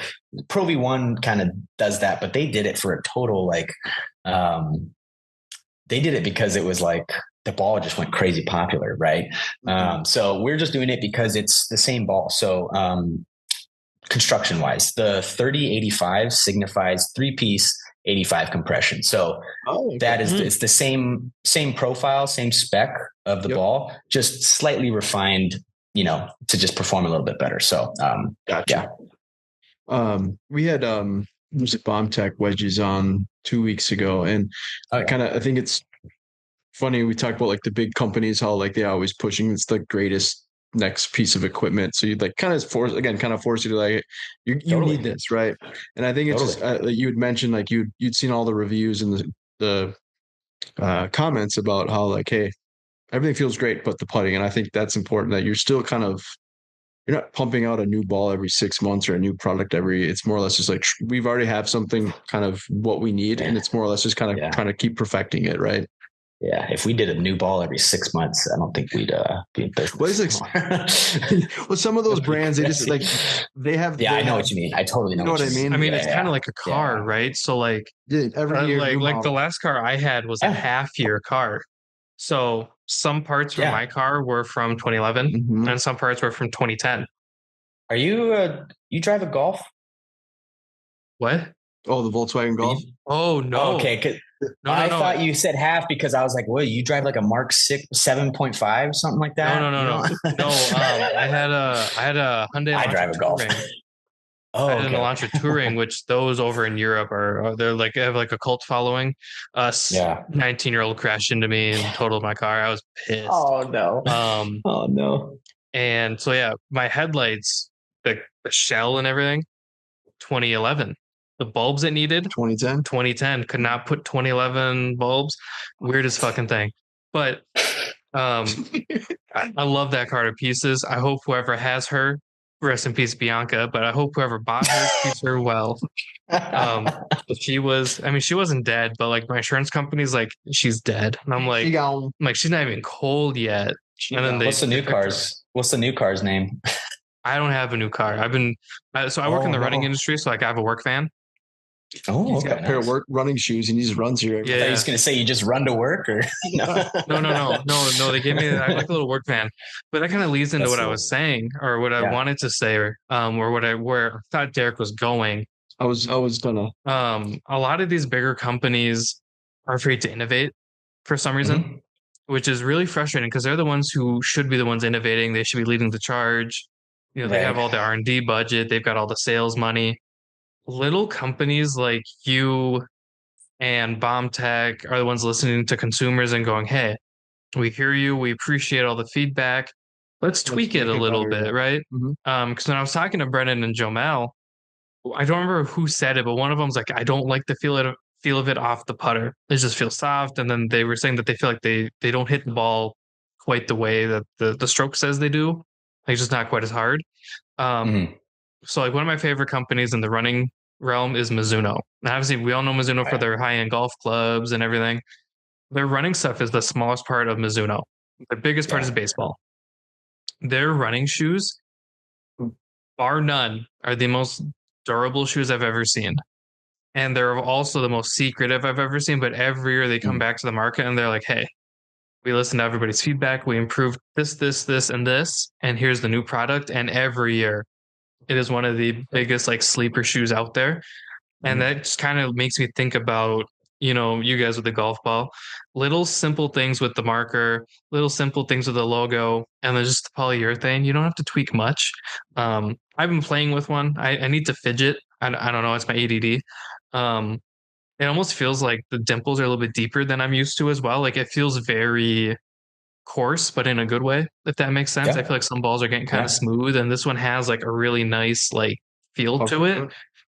[SPEAKER 3] Pro V1 kind of does that, but they did it for a total they did it because it was like the ball just went crazy popular, right? So we're just doing it because it's the same ball. So construction wise, the 3085 signifies 3-piece 85 compression. So that is it's the same profile, same spec of the ball, just slightly refined, to just perform a little bit better. So
[SPEAKER 1] gotcha. Yeah. We had Bomb Tech wedges on 2 weeks ago, and I think it's funny. We talk about like the big companies, how like they're always pushing it's the greatest next piece of equipment. So you'd like kind of force you to like you totally need this, right? And I think it's just like you had mentioned like you'd seen all the reviews and the comments about how like, hey, everything feels great but the putting, and I think that's important that you're still you're not pumping out a new ball every 6 months or a new product it's more or less just like we've already have something kind of what we need, and it's more or less just kind of trying to keep perfecting it, right?
[SPEAKER 3] Yeah, if we did a new ball every 6 months, I don't think we'd be in business.
[SPEAKER 1] Well, some of those brands, they just like they have.
[SPEAKER 3] Yeah, I know what you mean. I totally know
[SPEAKER 1] what I mean.
[SPEAKER 2] I mean, it's kind of like a car, right? So like
[SPEAKER 1] every year,
[SPEAKER 2] like the last car I had was a half-year car. So some parts from my car were from 2011, and some parts were from 2010.
[SPEAKER 3] Are you drive a Golf?
[SPEAKER 2] What?
[SPEAKER 1] Oh, the Volkswagen Golf.
[SPEAKER 2] Oh no.
[SPEAKER 3] Oh, okay. No, I thought you said half because I was like, "What? You drive like a Mark 7.5, something like that?"
[SPEAKER 2] No. I had a Hyundai.
[SPEAKER 3] I drive a Golf.
[SPEAKER 2] I had an Elantra Touring, which those over in Europe they're like have like a cult following. 19-year-old crashed into me and totaled my car. I was pissed.
[SPEAKER 3] Oh no. Oh no.
[SPEAKER 2] And so my headlights, the shell and everything, 2011. The bulbs it needed, 2010. Could not put 2011 bulbs. Weirdest fucking thing. But I love that car to pieces. I hope whoever has her, rest in peace, Bianca, but I hope whoever bought her treats her well. She wasn't dead, but like my insurance company's like, she's dead. And I'm like, she's not even cold yet. And then
[SPEAKER 3] What's the new car's name?
[SPEAKER 2] I don't have a new car. I work in the running industry, so like I have a work van.
[SPEAKER 3] Oh,
[SPEAKER 1] he's got a pair of running shoes and he just runs here.
[SPEAKER 3] Yeah, I was going to say you just run to work, or
[SPEAKER 2] no. They gave me I like a little work van, but that kind of leads into what I was saying, or what I wanted to say, or where I thought Derek was going.
[SPEAKER 1] I was gonna.
[SPEAKER 2] A lot of these bigger companies are afraid to innovate for some reason, which is really frustrating because they're the ones who should be the ones innovating. They should be leading the charge. They have all the R&D budget. They've got all the sales money. Little companies like you and Bomb Tech are the ones listening to consumers and going, hey, we hear you. We appreciate all the feedback. Let's tweak it a little bit, right? Because when I was talking to Brennan and Jomel, I don't remember who said it, but one of them's like, I don't like the feel of it off the putter. It just feels soft. And then they were saying that they feel like they don't hit the ball quite the way that the stroke says they do. Like, it's just not quite as hard. So like one of my favorite companies in the running realm is Mizuno. And obviously we all know Mizuno for their high-end golf clubs and everything. Their running stuff is the smallest part of Mizuno. The biggest part is baseball. Their running shoes, bar none, are the most durable shoes I've ever seen. And they're also the most secretive I've ever seen. But every year they come back to the market and they're like, hey, we listened to everybody's feedback. We improved this, and this. And here's the new product. And every year it is one of the biggest like sleeper shoes out there. And that just kind of makes me think about, you guys with the golf ball, little simple things with the marker, little simple things with the logo, and then just the polyurethane. You don't have to tweak much. I've been playing with one. I need to fidget. I don't know. It's my ADD. It almost feels like the dimples are a little bit deeper than I'm used to as well. Like it feels very coarse, but in a good way, if that makes sense. I feel like some balls are getting kind of smooth, and this one has like a really nice like feel to it.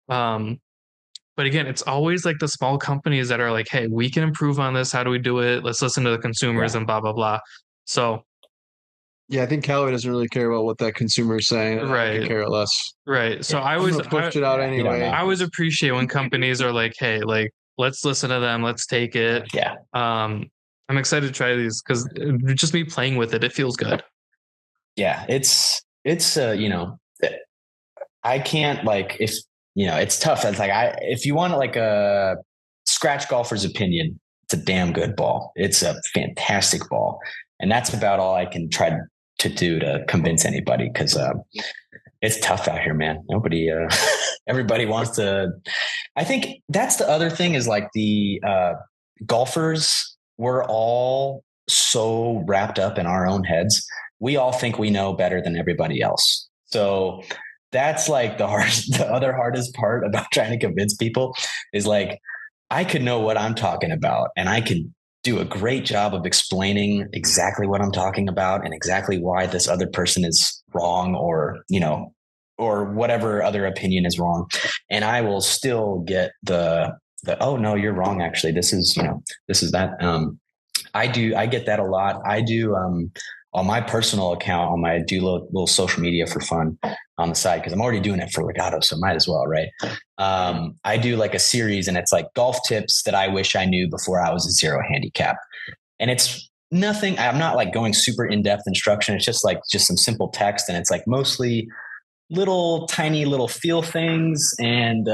[SPEAKER 2] But again, it's always like the small companies that are like, hey, we can improve on this. How do we do it? Let's listen to the consumers and blah, blah, blah. So
[SPEAKER 1] I think Callaway doesn't really care about what that consumer is saying. Right. I can care less.
[SPEAKER 2] Right. So I always
[SPEAKER 1] pushed it out anyway.
[SPEAKER 2] I always appreciate when companies are like, hey, like, let's listen to them. Let's take it.
[SPEAKER 3] Yeah.
[SPEAKER 2] I'm excited to try these because just me playing with it, it feels good.
[SPEAKER 3] Yeah. It's I can't like, if, it's tough. It's like, if you want like a scratch golfer's opinion, it's a damn good ball. It's a fantastic ball. And that's about all I can try to do to convince anybody, because it's tough out here, man. Nobody, everybody wants to. I think that's the other thing is like the golfers, we're all so wrapped up in our own heads. We all think we know better than everybody else. So that's like the other hardest part about trying to convince people is like, I could know what I'm talking about, and I could do a great job of explaining exactly what I'm talking about and exactly why this other person is wrong, or, or whatever other opinion is wrong. And I will still get the, oh no, you're wrong. Actually, this is that. I get that a lot. I do, on my personal account, I do little social media for fun on the side, because I'm already doing it for Legato, so might as well, right? I do like a series, and it's like golf tips that I wish I knew before I was a zero handicap. And it's nothing, I'm not like going super in-depth instruction. It's just some simple text, and it's like mostly tiny little feel things and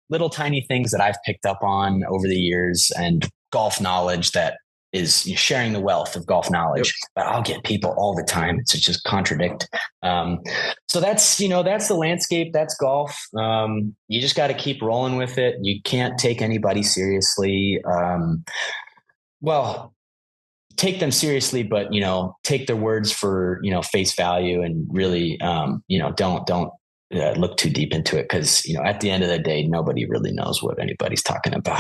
[SPEAKER 3] little tiny things that I've picked up on over the years, and golf knowledge that is sharing the wealth of golf knowledge. Yep. But I'll get people all the time to just contradict. So that's the landscape. That's golf. You just got to keep rolling with it. You can't take anybody seriously. Well, take them seriously, but, take their words for, face value, and really, don't look too deep into it. Cause, at the end of the day, nobody really knows what anybody's talking about.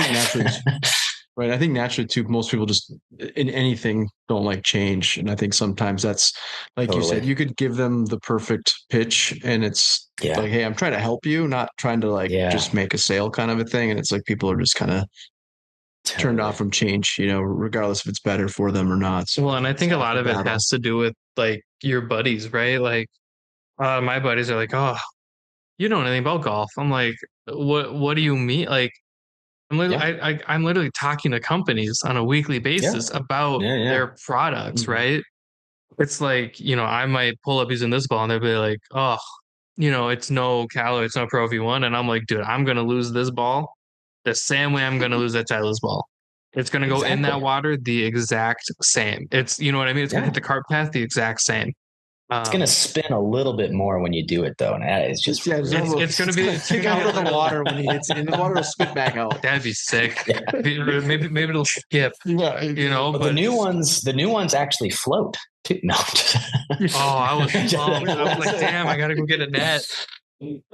[SPEAKER 1] Right. I think naturally too, most people just in anything don't like change. And I think sometimes that's like you said, you could give them the perfect pitch, and it's like, hey, I'm trying to help you, not trying to just make a sale kind of a thing. And it's like people are just kind of turned off from change, regardless if it's better for them or not.
[SPEAKER 2] So, well, and I think a lot of it has to do with like your buddies, right? Like my buddies are like, oh, you don't know anything about golf. I'm like, what do you mean? Like, I'm literally talking to companies on a weekly basis about their products, right? It's like, I might pull up using this ball, and they'll be like, oh, it's no calorie, it's no Pro V1. And I'm like, dude, I'm going to lose this ball the same way I'm going to lose that Titleist ball. It's going to go in that water the exact same. It's, you know what I mean? It's going to hit the cart path the exact same.
[SPEAKER 3] It's going to spin a little bit more when you do it, though, and that is just
[SPEAKER 2] it's going to be
[SPEAKER 1] kick out of the water when he hits it, and the water will spit back out.
[SPEAKER 2] That'd be sick. Maybe it'll skip.
[SPEAKER 3] But the new ones actually float too. No.
[SPEAKER 2] I was like, damn, I got to go get a net.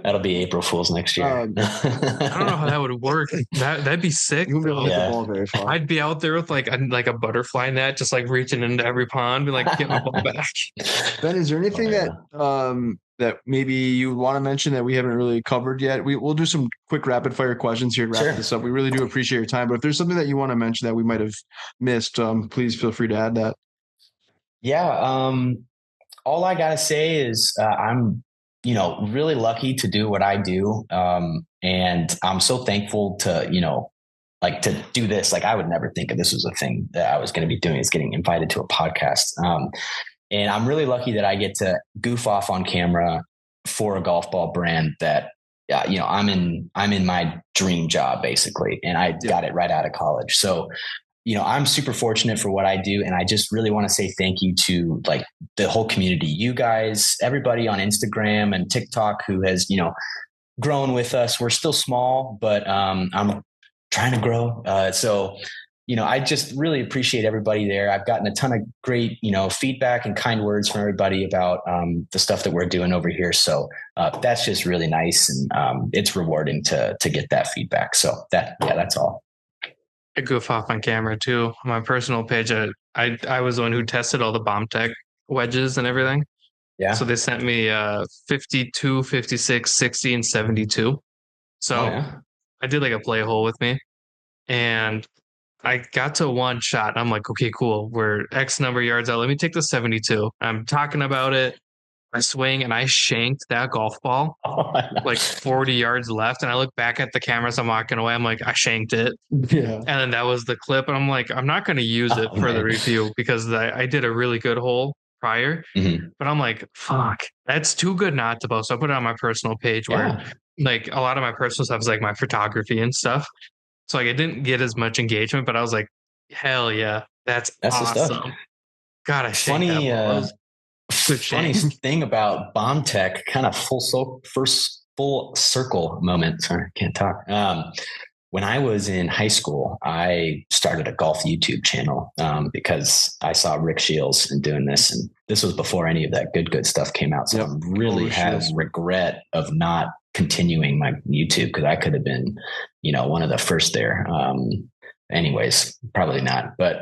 [SPEAKER 3] That'll be April Fool's next year.
[SPEAKER 2] I don't know how that would work. That'd be sick.
[SPEAKER 1] You wouldn't be able to hit the ball very far.
[SPEAKER 2] I'd be out there with like a butterfly net, just like reaching into every pond, be like, get my ball back.
[SPEAKER 1] Ben, is there anything that maybe you want to mention that we haven't really covered yet? We'll do some quick rapid fire questions here to wrap this up. We really do appreciate your time, but if there's something that you want to mention that we might have missed, please feel free to add that.
[SPEAKER 3] Yeah. All I gotta say is I'm really lucky to do what I do. And I'm so thankful to, to do this. Like, I would never think of this as a thing that I was going to be doing, is getting invited to a podcast. And I'm really lucky that I get to goof off on camera for a golf ball brand that, I'm in my dream job basically. And I got it right out of college. So, I'm super fortunate for what I do. And I just really want to say thank you to like the whole community, you guys, everybody on Instagram and TikTok who has, grown with us. We're still small, but I'm trying to grow. So, I just really appreciate everybody there. I've gotten a ton of great, feedback and kind words from everybody about the stuff that we're doing over here. So that's just really nice. And it's rewarding to get that feedback. So that's all.
[SPEAKER 2] I goof off on camera too. On my personal page, I was the one who tested all the Bomb Tech wedges and everything. Yeah. So they sent me 52, 56, 60, and 72. So I did like a play hole with me, and I got to one shot. I'm like, okay, cool. We're X number of yards out. Let me take the 72. I'm talking about it. I swing and I shanked that golf ball like 40 yards left. And I look back at the camera as I'm walking away. I'm like, I shanked it. Yeah. And then that was the clip. And I'm like, I'm not going to use it for the review because I did a really good hole prior. Mm-hmm. But I'm like, fuck, that's too good not to post. So I put it on my personal page where like a lot of my personal stuff is like my photography and stuff. So like, it didn't get as much engagement, but I was like, hell yeah, that's
[SPEAKER 3] That's the
[SPEAKER 2] awesome.
[SPEAKER 3] stuff.
[SPEAKER 2] God, I shanked
[SPEAKER 3] Funny,
[SPEAKER 2] that ball. That was good
[SPEAKER 3] funny
[SPEAKER 2] shank.
[SPEAKER 3] thing about Bomb Tech, kind of first full circle moment. Sorry, can't talk. When I was in high school, I started a golf YouTube channel because I saw Rick Shields and doing this, and this was before any of that good stuff came out. So I really have regret of not continuing my YouTube, because I could have been, one of the first there. Anyways, probably not. But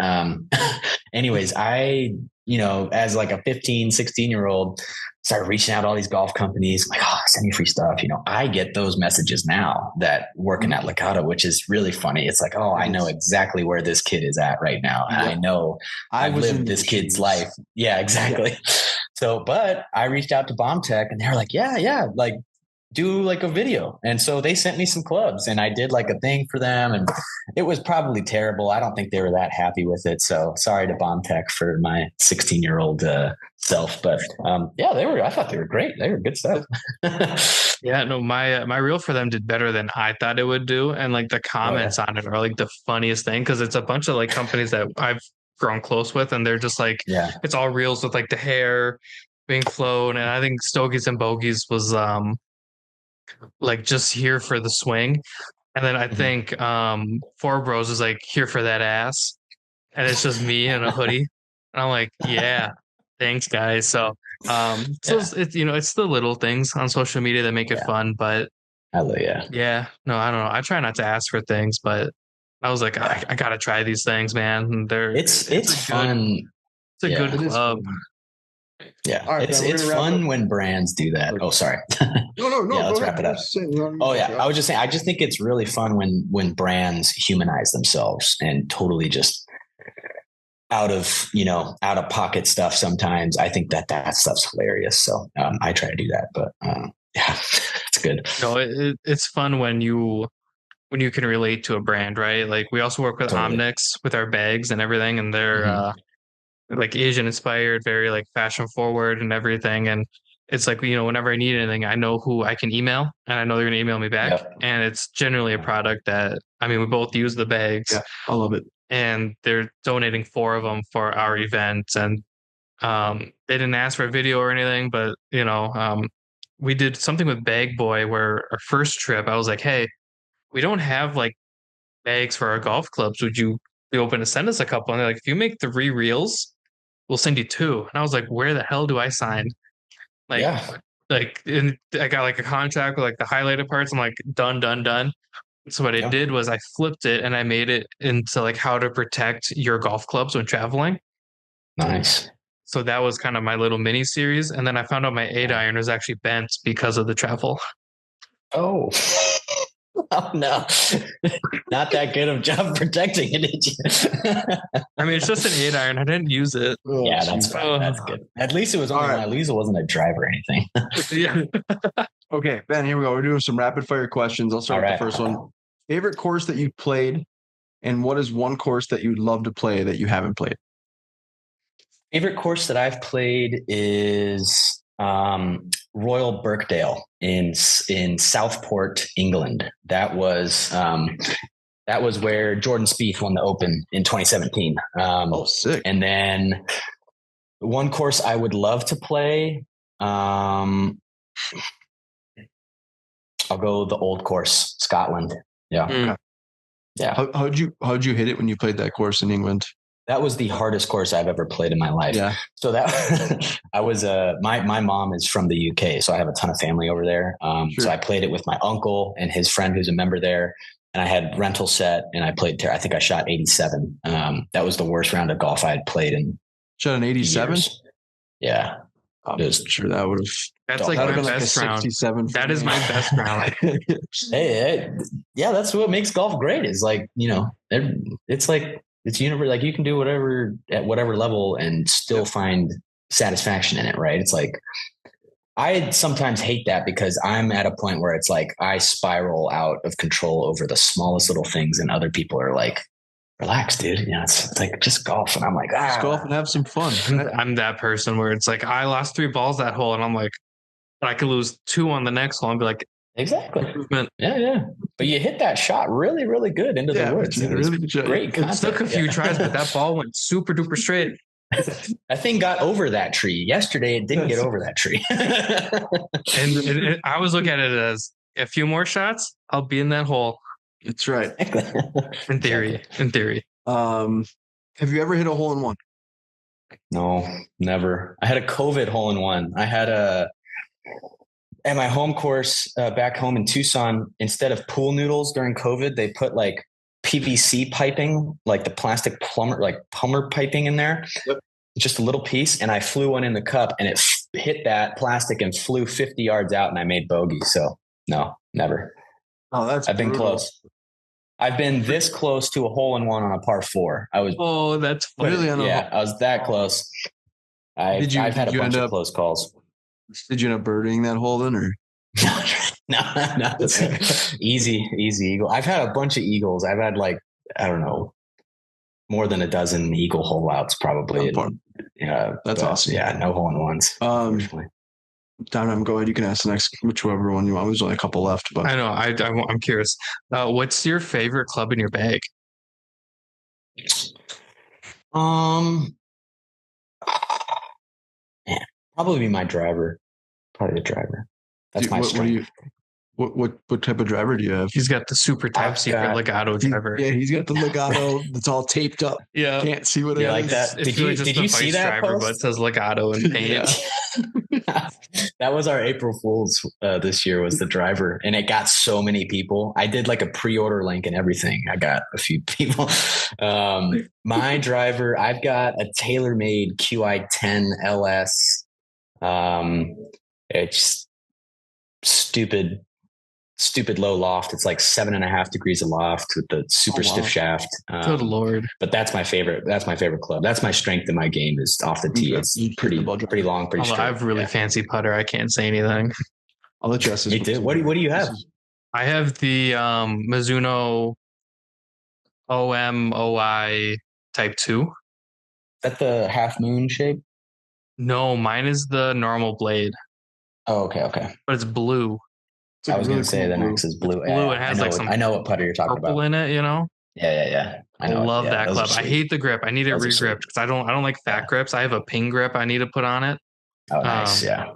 [SPEAKER 3] anyways, I, as like a 15, 16-year-old, started reaching out to all these golf companies. Like, oh, send me free stuff. I get those messages now that working at Legato, which is really funny. It's like, oh, I know exactly where this kid is at right now. And I know I've lived this kid's life. Yeah, exactly. Yeah. So, but I reached out to Bomb Tech and they're like, yeah, like, do like a video. And so they sent me some clubs and I did like a thing for them, and it was probably terrible. I don't think they were that happy with it. So sorry to Bomb Tech for my 16-year-old self, but I thought they were great. They were good stuff.
[SPEAKER 2] Yeah, no, my reel for them did better than I thought it would do. And like the comments on it are like the funniest thing, because it's a bunch of like companies that I've grown close with, and they're just like, it's all reels with like the hair being flown. And I think Stogies and Bogies was like just here for the swing. And then I think Four Bros is like here for that ass. And it's just me in a hoodie. And I'm like, yeah, thanks guys. So it's it's the little things on social media that make it fun. But yeah, no, I don't know. I try not to ask for things, but I was like, I gotta try these things, man. And it's
[SPEAKER 3] fun.
[SPEAKER 2] It's a good club.
[SPEAKER 3] Yeah, right, it's fun when brands do that. Oh, sorry.
[SPEAKER 1] No.
[SPEAKER 3] Yeah, let's wrap it up. I was just saying. I just think it's really fun when brands humanize themselves and totally just out of pocket stuff. Sometimes I think that stuff's hilarious. So I try to do that, but yeah, it's good.
[SPEAKER 2] No, it's fun when you can relate to a brand, right? Like we also work with Omnix with our bags and everything, and they're like Asian inspired, very like fashion forward and everything. And it's like, whenever I need anything, I know who I can email and I know they're going to email me back. Yep. And it's generally a product that, we both use the bags.
[SPEAKER 1] Yeah, I love it.
[SPEAKER 2] And they're donating 4 of them for our event. And they didn't ask for a video or anything, but, we did something with Bag Boy where our first trip, I was like, hey, we don't have like bags for our golf clubs. Would you be open to send us a couple? And they're like, if you make 3 reels, we'll send you 2. And I was like, where the hell do I sign? And I got like a contract with like the highlighted parts. I'm like, done. So what I did was I flipped it and I made it into like how to protect your golf clubs when traveling.
[SPEAKER 3] Nice.
[SPEAKER 2] So that was kind of my little mini series. And then I found out my 8-iron was actually bent because of the travel.
[SPEAKER 3] Oh. Oh no, not that good of job protecting it, did you?
[SPEAKER 2] It's just an 8-iron. I didn't use it.
[SPEAKER 3] Yeah, that's fine. That's good. At least it was only at least it wasn't a drive or anything.
[SPEAKER 2] Yeah.
[SPEAKER 1] Okay, Ben, here we go. We're doing some rapid fire questions. I'll start with the first one. Favorite course that you played, and what is one course that you'd love to play that you haven't played?
[SPEAKER 3] Favorite course that I've played is Royal Birkdale in Southport, England. That was where Jordan Spieth won the Open in 2017.
[SPEAKER 1] Sick.
[SPEAKER 3] And then one course I would love to play. I'll go the Old Course, Scotland. Yeah. Yeah.
[SPEAKER 1] How'd you hit it when you played that course in England?
[SPEAKER 3] That was the hardest course I've ever played in my life. Yeah. So that I was my mom is from the UK, so I have a ton of family over there. So I played it with my uncle and his friend who's a member there, and I had rental set and I played. I think I shot 87. That was the worst round of golf I had played in.
[SPEAKER 1] Shot an 87.
[SPEAKER 3] Yeah.
[SPEAKER 1] I'm sure that would have.
[SPEAKER 2] That's like my best round. 67. That is my best round.
[SPEAKER 3] Hey, yeah, that's what makes golf great. Is like it's like. It's universe. Like you can do whatever at whatever level and still find satisfaction in it. Right. It's like, I sometimes hate that because I'm at a point where it's like, I spiral out of control over the smallest little things. And other people are like, relax, dude. It's like, just golf. And I'm like,
[SPEAKER 1] just golf and have some fun.
[SPEAKER 2] I'm that person where it's like, I lost 3 balls that hole. And I'm like, I could lose 2 on the next hole and be like,
[SPEAKER 3] Exactly.
[SPEAKER 2] Improvement.
[SPEAKER 3] Yeah. But you hit that shot really, really good into the woods. It was
[SPEAKER 1] really
[SPEAKER 3] great
[SPEAKER 2] It took a few tries, but that ball went super duper straight.
[SPEAKER 3] That thing got over that tree. Yesterday, it didn't get over that tree.
[SPEAKER 2] and I was looking at it as a few more shots, I'll be in that hole.
[SPEAKER 1] That's right.
[SPEAKER 2] In theory.
[SPEAKER 3] Exactly.
[SPEAKER 2] In theory.
[SPEAKER 1] Have you ever hit a hole in one?
[SPEAKER 3] No, never. I had a COVID hole in one. I had at my home course back home in Tucson, instead of pool noodles during COVID, they put like PVC piping, like the plastic plumber piping in there.
[SPEAKER 1] Yep.
[SPEAKER 3] Just a little piece. And I flew one in the cup and it hit that plastic and flew 50 yards out and I made bogey. So no, never.
[SPEAKER 1] Oh,
[SPEAKER 3] I've been close. I've been this close to a hole in one on a par 4. I was.
[SPEAKER 2] Oh, that's funny.
[SPEAKER 1] Really?
[SPEAKER 3] I was that close. I've had a bunch of close calls.
[SPEAKER 1] Did you end up birdieing that hole then, or?
[SPEAKER 3] No. Easy eagle. I've had a bunch of eagles. I've had I don't know, more than a dozen eagle hole outs probably. Yeah,
[SPEAKER 1] that's awesome.
[SPEAKER 3] Yeah, no hole in ones.
[SPEAKER 1] Don, go ahead. You can ask the next, whichever one you want. There's only a couple left, but
[SPEAKER 2] I know. I'm curious. What's your favorite club in your bag?
[SPEAKER 3] Probably be my driver. Probably the driver. That's my strength.
[SPEAKER 1] What type of driver do you have?
[SPEAKER 2] He's got the super top secret Legato driver.
[SPEAKER 1] He's got the Legato that's all taped up.
[SPEAKER 2] Yeah,
[SPEAKER 3] can't
[SPEAKER 1] see what
[SPEAKER 3] it is. Like that. Did you see that
[SPEAKER 2] driver? But it says Legato in paint.
[SPEAKER 3] That was our April Fool's this year. Was the driver, and it got so many people. I did like a pre-order link and everything. I got a few people. My driver, I've got a TaylorMade QI10 LS. It's stupid low loft. It's like 7.5 degrees of loft with the super stiff shaft.
[SPEAKER 2] Good Lord.
[SPEAKER 3] But that's my favorite club. That's my strength in my game is off the tee. It's pretty long, pretty straight.
[SPEAKER 2] I have really fancy putter. I can't say anything.
[SPEAKER 1] I'll let you ask this.
[SPEAKER 3] You do? What do you have?
[SPEAKER 2] I have the Mizuno OMOI Type 2.
[SPEAKER 3] Is that the half moon shape?
[SPEAKER 2] No, mine is the normal blade.
[SPEAKER 3] Oh, okay.
[SPEAKER 2] But it's blue.
[SPEAKER 3] I was going to say the next is blue.
[SPEAKER 2] Blue. It has
[SPEAKER 3] I know what putter you're talking about.
[SPEAKER 2] Purple in it, you know?
[SPEAKER 3] Yeah.
[SPEAKER 2] I love that club. I hate the grip. I need it re-gripped because I don't like fat grips. I have a ping grip I need to put on it.
[SPEAKER 3] Oh, nice. Yeah.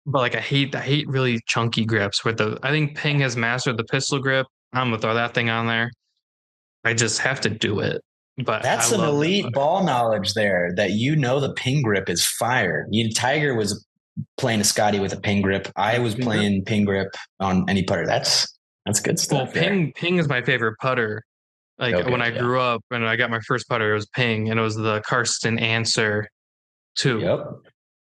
[SPEAKER 2] But I hate really chunky grips. I think Ping has mastered the pistol grip. I'm gonna throw that thing on there. I just have to do it. But
[SPEAKER 3] that's some elite ball knowledge there. That the Ping grip is fire. Tiger was playing a Scotty with a Ping grip. I was playing Ping grip on any putter. That's good stuff.
[SPEAKER 2] Well, Ping is my favorite putter. When I grew up and I got my first putter, it was Ping, and it was the Karsten Answer 2.
[SPEAKER 3] Yep.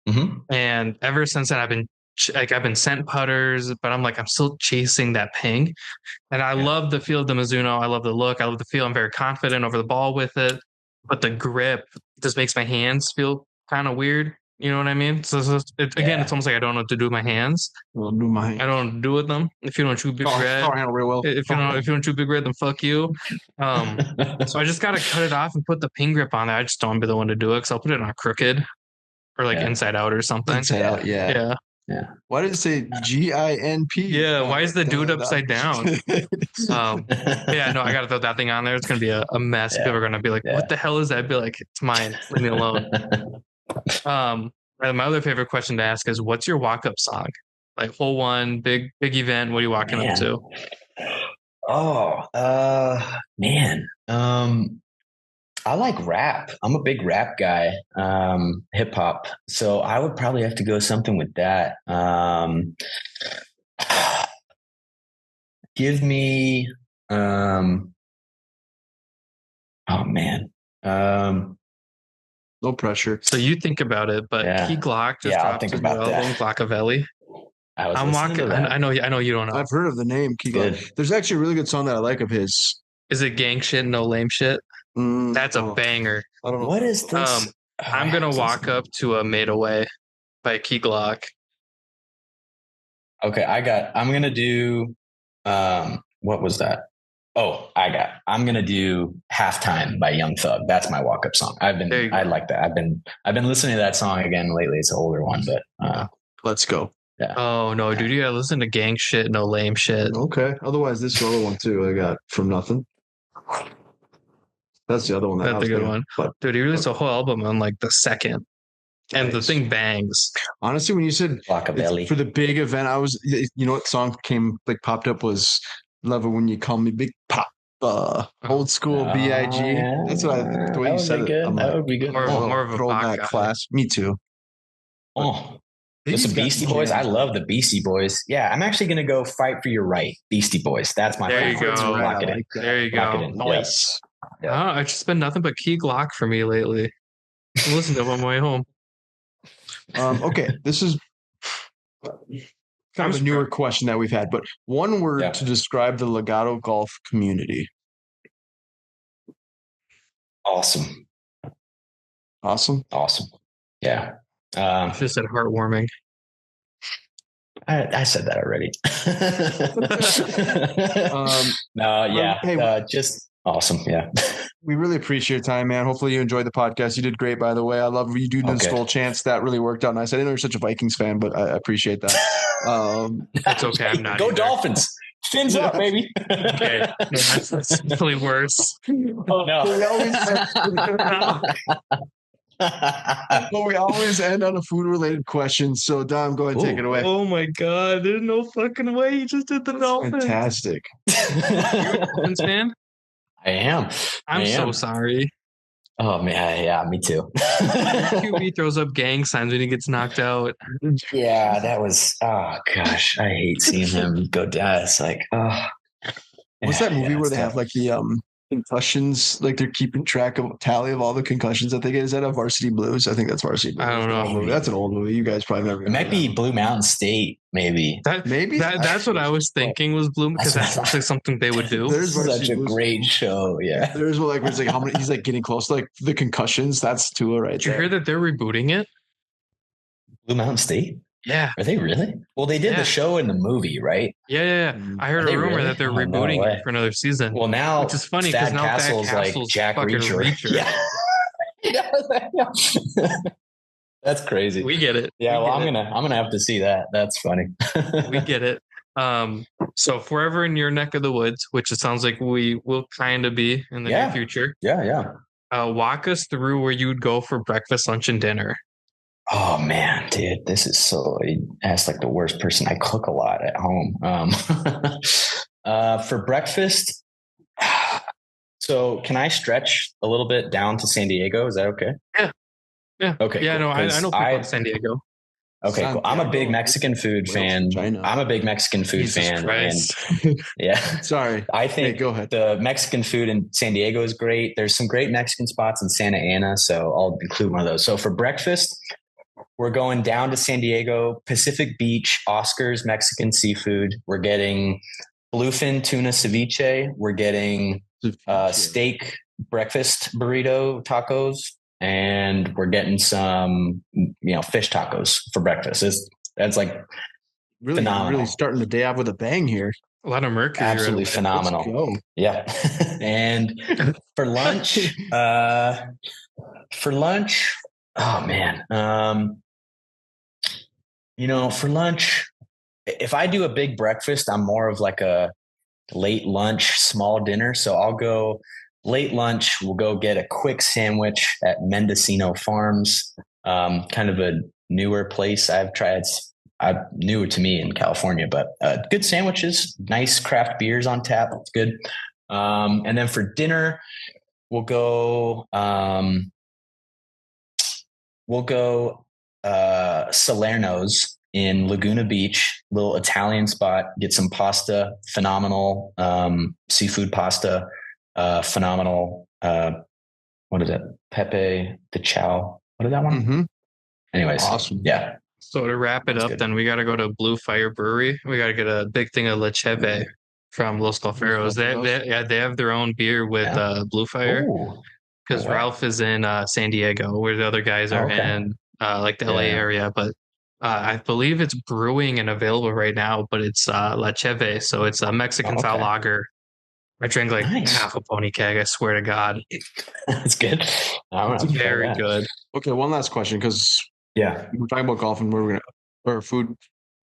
[SPEAKER 3] Mm-hmm.
[SPEAKER 2] And ever since then, I've been sent putters, but I'm still chasing that Ping. And I love the feel of the Mizuno. I love the look. I love the feel. I'm very confident over the ball with it. But the grip just makes my hands feel kind of weird. You know what I mean? So it's almost like I don't know what to do with my hands. I don't know what to do with them. If you don't chew big red, if you don't chew big red, then fuck you. So I just gotta cut it off and put the Ping grip on there. I just don't want to be the one to do it because I'll put it on crooked or inside out or something.
[SPEAKER 1] Inside out, yeah. Why did it say GINP?
[SPEAKER 2] Yeah, why is the dude upside down? I gotta throw that thing on there. It's gonna be a mess. People are gonna be like, "What the hell is that?" I'd be like, "It's mine. Leave me alone." My other favorite question to ask is, what's your walk-up song? Like hole one, big event. What are you walking up to?
[SPEAKER 3] Oh, man. I like rap. I'm a big rap guy, hip hop. So I would probably have to go something with that. Give me, oh man.
[SPEAKER 1] No pressure.
[SPEAKER 2] So you think about it, but Key Glock just dropped his new album, Glockavelli. I'm walking. I know you don't know.
[SPEAKER 1] I've heard of the name Key Glock. There's actually a really good song that I like of his.
[SPEAKER 2] Is it Gang Shit, No Lame Shit? That's a banger.
[SPEAKER 1] I don't know.
[SPEAKER 3] What is this?
[SPEAKER 2] I'm gonna walk up to a Made Away by Key Glock.
[SPEAKER 3] Okay, I'm gonna do. What was that? I'm gonna do Halftime by Young Thug. That's my walk-up song. I like that. I've been listening to that song again lately. It's an older one, but
[SPEAKER 1] let's go.
[SPEAKER 2] Oh no, dude, you gotta listen to gang shit, no lame shit.
[SPEAKER 1] Okay. Otherwise, this other one too. I got From Nothing. That's the other one that I
[SPEAKER 2] That's a
[SPEAKER 1] was
[SPEAKER 2] good
[SPEAKER 1] thinking.
[SPEAKER 2] one.
[SPEAKER 1] But
[SPEAKER 2] Dude, he released a whole album on like the second. And the
[SPEAKER 1] nice.
[SPEAKER 2] thing bangs.
[SPEAKER 1] Honestly, when you said
[SPEAKER 3] Rockabilly.
[SPEAKER 1] for the big event, I was, you know, what song popped up was "Love It When You Call Me Big Pop." Old school B.I.G.
[SPEAKER 3] Yeah.
[SPEAKER 1] That's what the way
[SPEAKER 3] That
[SPEAKER 1] you
[SPEAKER 3] would
[SPEAKER 1] said
[SPEAKER 3] be
[SPEAKER 1] it.
[SPEAKER 3] good.
[SPEAKER 1] I'm
[SPEAKER 3] That
[SPEAKER 1] like,
[SPEAKER 3] would be good.
[SPEAKER 2] More of a
[SPEAKER 1] throwback
[SPEAKER 2] Bach guy.
[SPEAKER 1] class. Me too.
[SPEAKER 3] Oh,
[SPEAKER 1] Biggie's
[SPEAKER 3] listen,
[SPEAKER 1] got
[SPEAKER 3] Beastie
[SPEAKER 1] some
[SPEAKER 3] Boys. I
[SPEAKER 1] jams.
[SPEAKER 3] love the Beastie Boys. Yeah, I'm actually gonna go Fight for Your Right. Beastie Boys. That's my
[SPEAKER 2] There you
[SPEAKER 3] favorite.
[SPEAKER 2] go.
[SPEAKER 3] Lock it in.
[SPEAKER 1] that.
[SPEAKER 2] There you
[SPEAKER 3] Lock it
[SPEAKER 2] go.
[SPEAKER 3] in.
[SPEAKER 1] Nice.
[SPEAKER 2] Oh, it's just been nothing but Key Glock for me lately. I listened to it on my way home.
[SPEAKER 1] Okay, this is kind of a newer question that we've had, but one word to describe the Legato golf community.
[SPEAKER 3] Awesome.
[SPEAKER 1] Awesome.
[SPEAKER 3] Awesome. Yeah.
[SPEAKER 2] It's just said heartwarming.
[SPEAKER 3] I said that already. No, yeah.
[SPEAKER 1] Hey,
[SPEAKER 3] just awesome. Yeah.
[SPEAKER 1] we really appreciate your time, man. Hopefully you enjoyed the podcast. You did great, by the way. I love you doing the Skull Chants. That really worked out nice. I didn't know you're such a Vikings fan, but I appreciate that.
[SPEAKER 2] It's okay. I'm not.
[SPEAKER 3] Go
[SPEAKER 2] either.
[SPEAKER 3] Dolphins. Fins up, baby.
[SPEAKER 2] Okay. That's definitely worse.
[SPEAKER 3] Oh, no.
[SPEAKER 1] But we always end on a food-related question. So, Dom, go ahead and take it away.
[SPEAKER 2] Oh my God! There's no fucking way you just did the Dolphins.
[SPEAKER 1] Fantastic.
[SPEAKER 2] You're a Dolphins fan?
[SPEAKER 3] I am.
[SPEAKER 2] I'm so sorry.
[SPEAKER 3] Oh man, yeah, me too.
[SPEAKER 2] QB throws up gang signs when he gets knocked out.
[SPEAKER 3] Yeah, that was. Oh gosh, I hate seeing him go down. It's like, oh.
[SPEAKER 1] What's that movie where they have like the concussions? Like they're keeping track of tally of all the concussions that they get. Is that a Varsity Blues? I think that's Varsity Blues.
[SPEAKER 2] I don't know.
[SPEAKER 1] That's an old movie. You guys probably never.
[SPEAKER 3] It might be Blue Mountain State, maybe.
[SPEAKER 2] That's what I was thinking was Bloom because that's like something they would do.
[SPEAKER 3] There's such a great show. Yeah.
[SPEAKER 1] There's like where it's like how many he's like getting close to like the concussions. That's Tua right there.
[SPEAKER 2] Did you hear that they're rebooting it?
[SPEAKER 3] Blue Mountain State?
[SPEAKER 2] Yeah.
[SPEAKER 3] Are they really? Well, they did the show in the movie, right?
[SPEAKER 2] Yeah. I heard a rumor that they're rebooting it for another season.
[SPEAKER 3] Well, now
[SPEAKER 2] which is funny because now
[SPEAKER 3] Castle's
[SPEAKER 2] Thad Castle's
[SPEAKER 3] like Jack
[SPEAKER 2] fucking
[SPEAKER 3] Reacher. Yeah. That's crazy.
[SPEAKER 2] We get it.
[SPEAKER 3] Yeah, well, I'm gonna have to see that. That's funny.
[SPEAKER 2] We get it. So if we're ever in your neck of the woods, which it sounds like we will kind of be in the near future.
[SPEAKER 3] Yeah.
[SPEAKER 2] Walk us through where you would go for breakfast, lunch, and dinner.
[SPEAKER 3] Oh man, dude, this is so. You asked like the worst person. I cook a lot at home. For breakfast. So can I stretch a little bit down to San Diego? Is that okay?
[SPEAKER 2] Yeah.
[SPEAKER 3] Okay.
[SPEAKER 2] Yeah.
[SPEAKER 3] Cool.
[SPEAKER 2] No, I know people in San Diego.
[SPEAKER 3] Okay, cool. I'm a big Mexican food fan. I'm a big Mexican food fan.
[SPEAKER 2] Christ.
[SPEAKER 3] And yeah.
[SPEAKER 1] Sorry.
[SPEAKER 3] I think
[SPEAKER 1] go ahead.
[SPEAKER 3] The Mexican food in San Diego is great. There's some great Mexican spots in Santa Ana, so I'll include one of those. So for breakfast, we're going down to San Diego, Pacific Beach, Oscar's Mexican seafood. We're getting bluefin tuna ceviche. We're getting steak breakfast burrito tacos. And we're getting some, fish tacos for breakfast. That's like
[SPEAKER 1] really phenomenal. Really starting the day off with a bang here.
[SPEAKER 2] A lot of mercury.
[SPEAKER 3] Absolutely phenomenal. Yeah. And for lunch, oh man. For lunch, if I do a big breakfast, I'm more of like a late lunch, small dinner. So I'll go late lunch. We'll go get a quick sandwich at Mendocino Farms, kind of a newer place I've tried. Newer to me in California, but good sandwiches, nice craft beers on tap. It's good. And then for dinner, we'll go Salerno's in Laguna Beach, little Italian spot, get some pasta, phenomenal seafood pasta, phenomenal. What is it? Pepe de Chow. What is that one?
[SPEAKER 1] Mm-hmm.
[SPEAKER 3] Anyways.
[SPEAKER 1] Awesome.
[SPEAKER 3] Yeah.
[SPEAKER 2] So to wrap it up, then we got to go to Blue Fire Brewery. We got to get a big thing of La Cheve from Los Golferos. They have their own beer with Blue Fire because Ralph is in San Diego, where the other guys are in like the LA area. But I believe it's brewing and available right now. But it's La Cheve, so it's a Mexican style lager. I drank like half a pony keg. I swear to God,
[SPEAKER 3] that's good.
[SPEAKER 2] It's very good.
[SPEAKER 1] Okay, one last question because.
[SPEAKER 3] Yeah,
[SPEAKER 1] we're talking about golf and where we're gonna or food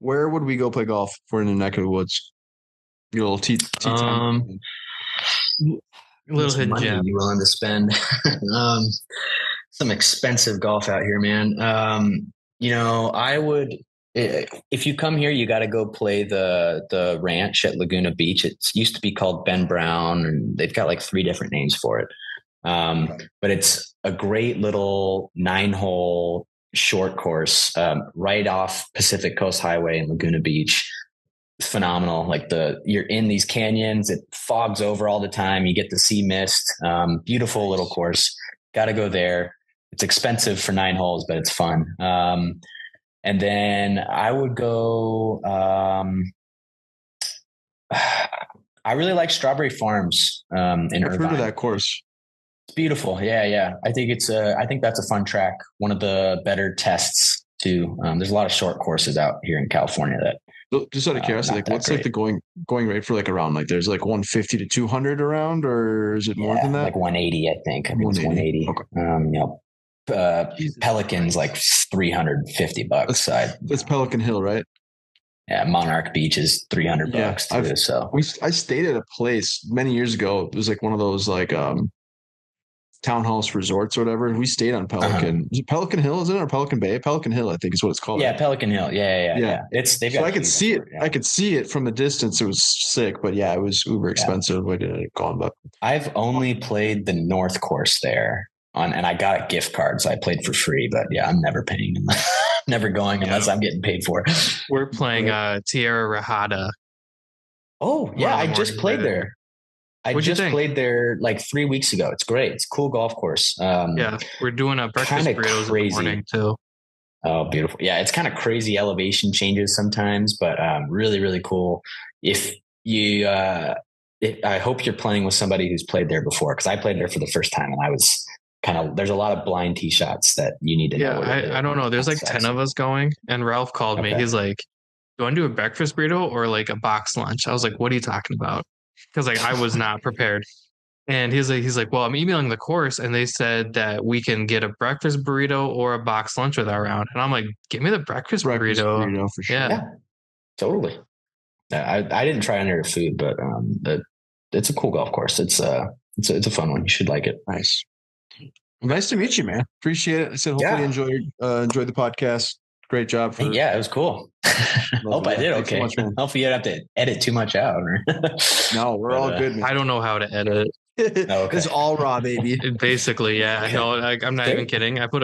[SPEAKER 1] Where would we go play golf if we're in the neck of the woods? Get a little tea time.
[SPEAKER 2] Little hidden
[SPEAKER 3] money
[SPEAKER 2] gem.
[SPEAKER 3] you willing to spend? Some expensive golf out here, man. I would. If you come here, you got to go play the ranch at Laguna Beach. It used to be called Ben Brown, and they've got like 3 different names for it. But it's a great little 9-hole short course right off Pacific Coast Highway in Laguna Beach. Phenomenal. Like you're in these canyons, it fogs over all the time. You get to see mist. Beautiful little course. Got to go there. It's expensive for 9 holes, but it's fun. And then I would go. I really like Strawberry Farms in Irvine.
[SPEAKER 1] I've heard of that course.
[SPEAKER 3] It's beautiful. Yeah. I think that's a fun track. One of the better tests too. There's a lot of short courses out here in California that.
[SPEAKER 1] Just out of curiosity, like what's like the going rate for like around like there's like 150 to 200 around, or is it more than that?
[SPEAKER 3] Like 180, I think. I think it's 180. Okay. Pelican's like $350 side.
[SPEAKER 1] That's Pelican Hill, right?
[SPEAKER 3] Yeah, Monarch Beach is $300 too. So
[SPEAKER 1] I stayed at a place many years ago. It was like one of those like townhouse resorts or whatever. We stayed on Pelican. Is it Pelican Hill? Is it or Pelican Bay? Pelican Hill, I think is what it's called.
[SPEAKER 3] Yeah, Pelican Hill. Yeah.
[SPEAKER 1] I could see it. Yeah. I could see it from the distance. It was sick, but yeah, it was uber expensive. I didn't go, but
[SPEAKER 3] I've only played the North Course there and I got gift cards. I played for free, but yeah, I'm never paying. Never going unless I'm getting paid for.
[SPEAKER 2] We're playing Tierra Rajada.
[SPEAKER 3] Oh yeah, I just played there. I just played there like 3 weeks ago. It's great. It's a cool golf course.
[SPEAKER 2] We're doing a breakfast burritos in the morning too.
[SPEAKER 3] Oh, beautiful. Yeah, it's kind of crazy elevation changes sometimes, but really, really cool. If you, I hope you're playing with somebody who's played there before, because I played there for the first time and I was there's a lot of blind tee shots that you need to know.
[SPEAKER 2] I don't know. There's like 10 of us going, and Ralph called me. He's like, "Do you want to do a breakfast burrito or like a box lunch?" I was like, "What are you talking about?" Because like I was not prepared. And he's like, "Well, I'm emailing the course and they said that we can get a breakfast burrito or a box lunch with our round." And I'm like, "Give me the breakfast burrito
[SPEAKER 1] for sure."
[SPEAKER 3] Yeah, totally. I didn't try any of the food, but it's a cool golf course. It's a fun one. You should like it.
[SPEAKER 1] Nice. Well, nice to meet you, man. Appreciate it. I said hopefully enjoy the podcast. Great job.
[SPEAKER 3] Yeah, it was cool. Hope I did okay. So much, hopefully you don't have to edit too much out.
[SPEAKER 1] No, we're all good, man.
[SPEAKER 2] I don't know how to edit.
[SPEAKER 1] It's all raw, baby.
[SPEAKER 2] Basically, yeah. No, I'm not even kidding. I put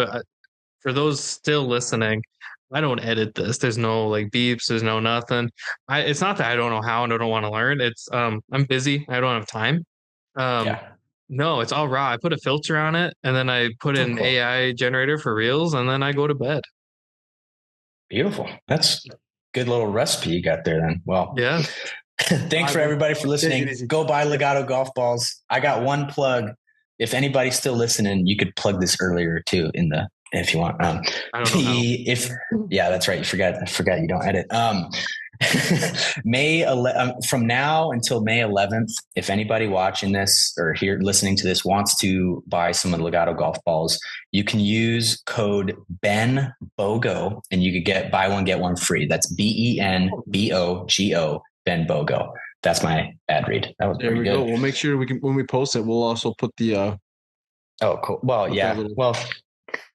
[SPEAKER 2] for those still listening, I don't edit this. There's no like beeps. There's no nothing. It's not that I don't know how and I don't want to learn. It's I'm busy. I don't have time. No, it's all raw. I put a filter on it and then I put in AI generator for reels and then I go to bed.
[SPEAKER 3] Beautiful. That's a good little recipe you got there then. Well,
[SPEAKER 2] yeah.
[SPEAKER 3] Thanks for everybody for listening. Go buy Legato golf balls. I got one plug. If anybody's still listening, you could plug this earlier too if you want.
[SPEAKER 2] I don't know.
[SPEAKER 3] That's right. I forgot you don't edit. From now until May 11th, if anybody watching this or listening to this wants to buy some of the Legato golf balls, you can use code BENBOGO and you could buy one, get one free. That's BENBOGO, BENBOGO. That's my ad read. That was pretty good.
[SPEAKER 1] We'll make sure when we post it, we'll also put the,
[SPEAKER 3] oh, cool. Well, yeah.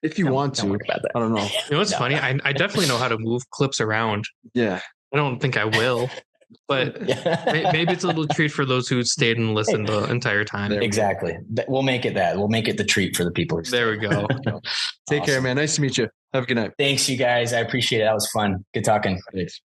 [SPEAKER 1] If you want to, I don't know.
[SPEAKER 2] You know what's funny? I definitely know how to move clips around.
[SPEAKER 1] Yeah.
[SPEAKER 2] I don't think I will, but maybe it's a little treat for those who stayed and listened the entire time.
[SPEAKER 3] Exactly. We'll make it that. We'll make it the treat for the people.
[SPEAKER 2] There we go.
[SPEAKER 1] Take care, man. Nice to meet you. Have a good night.
[SPEAKER 3] Thanks, you guys. I appreciate it. That was fun. Good talking.
[SPEAKER 1] Thanks.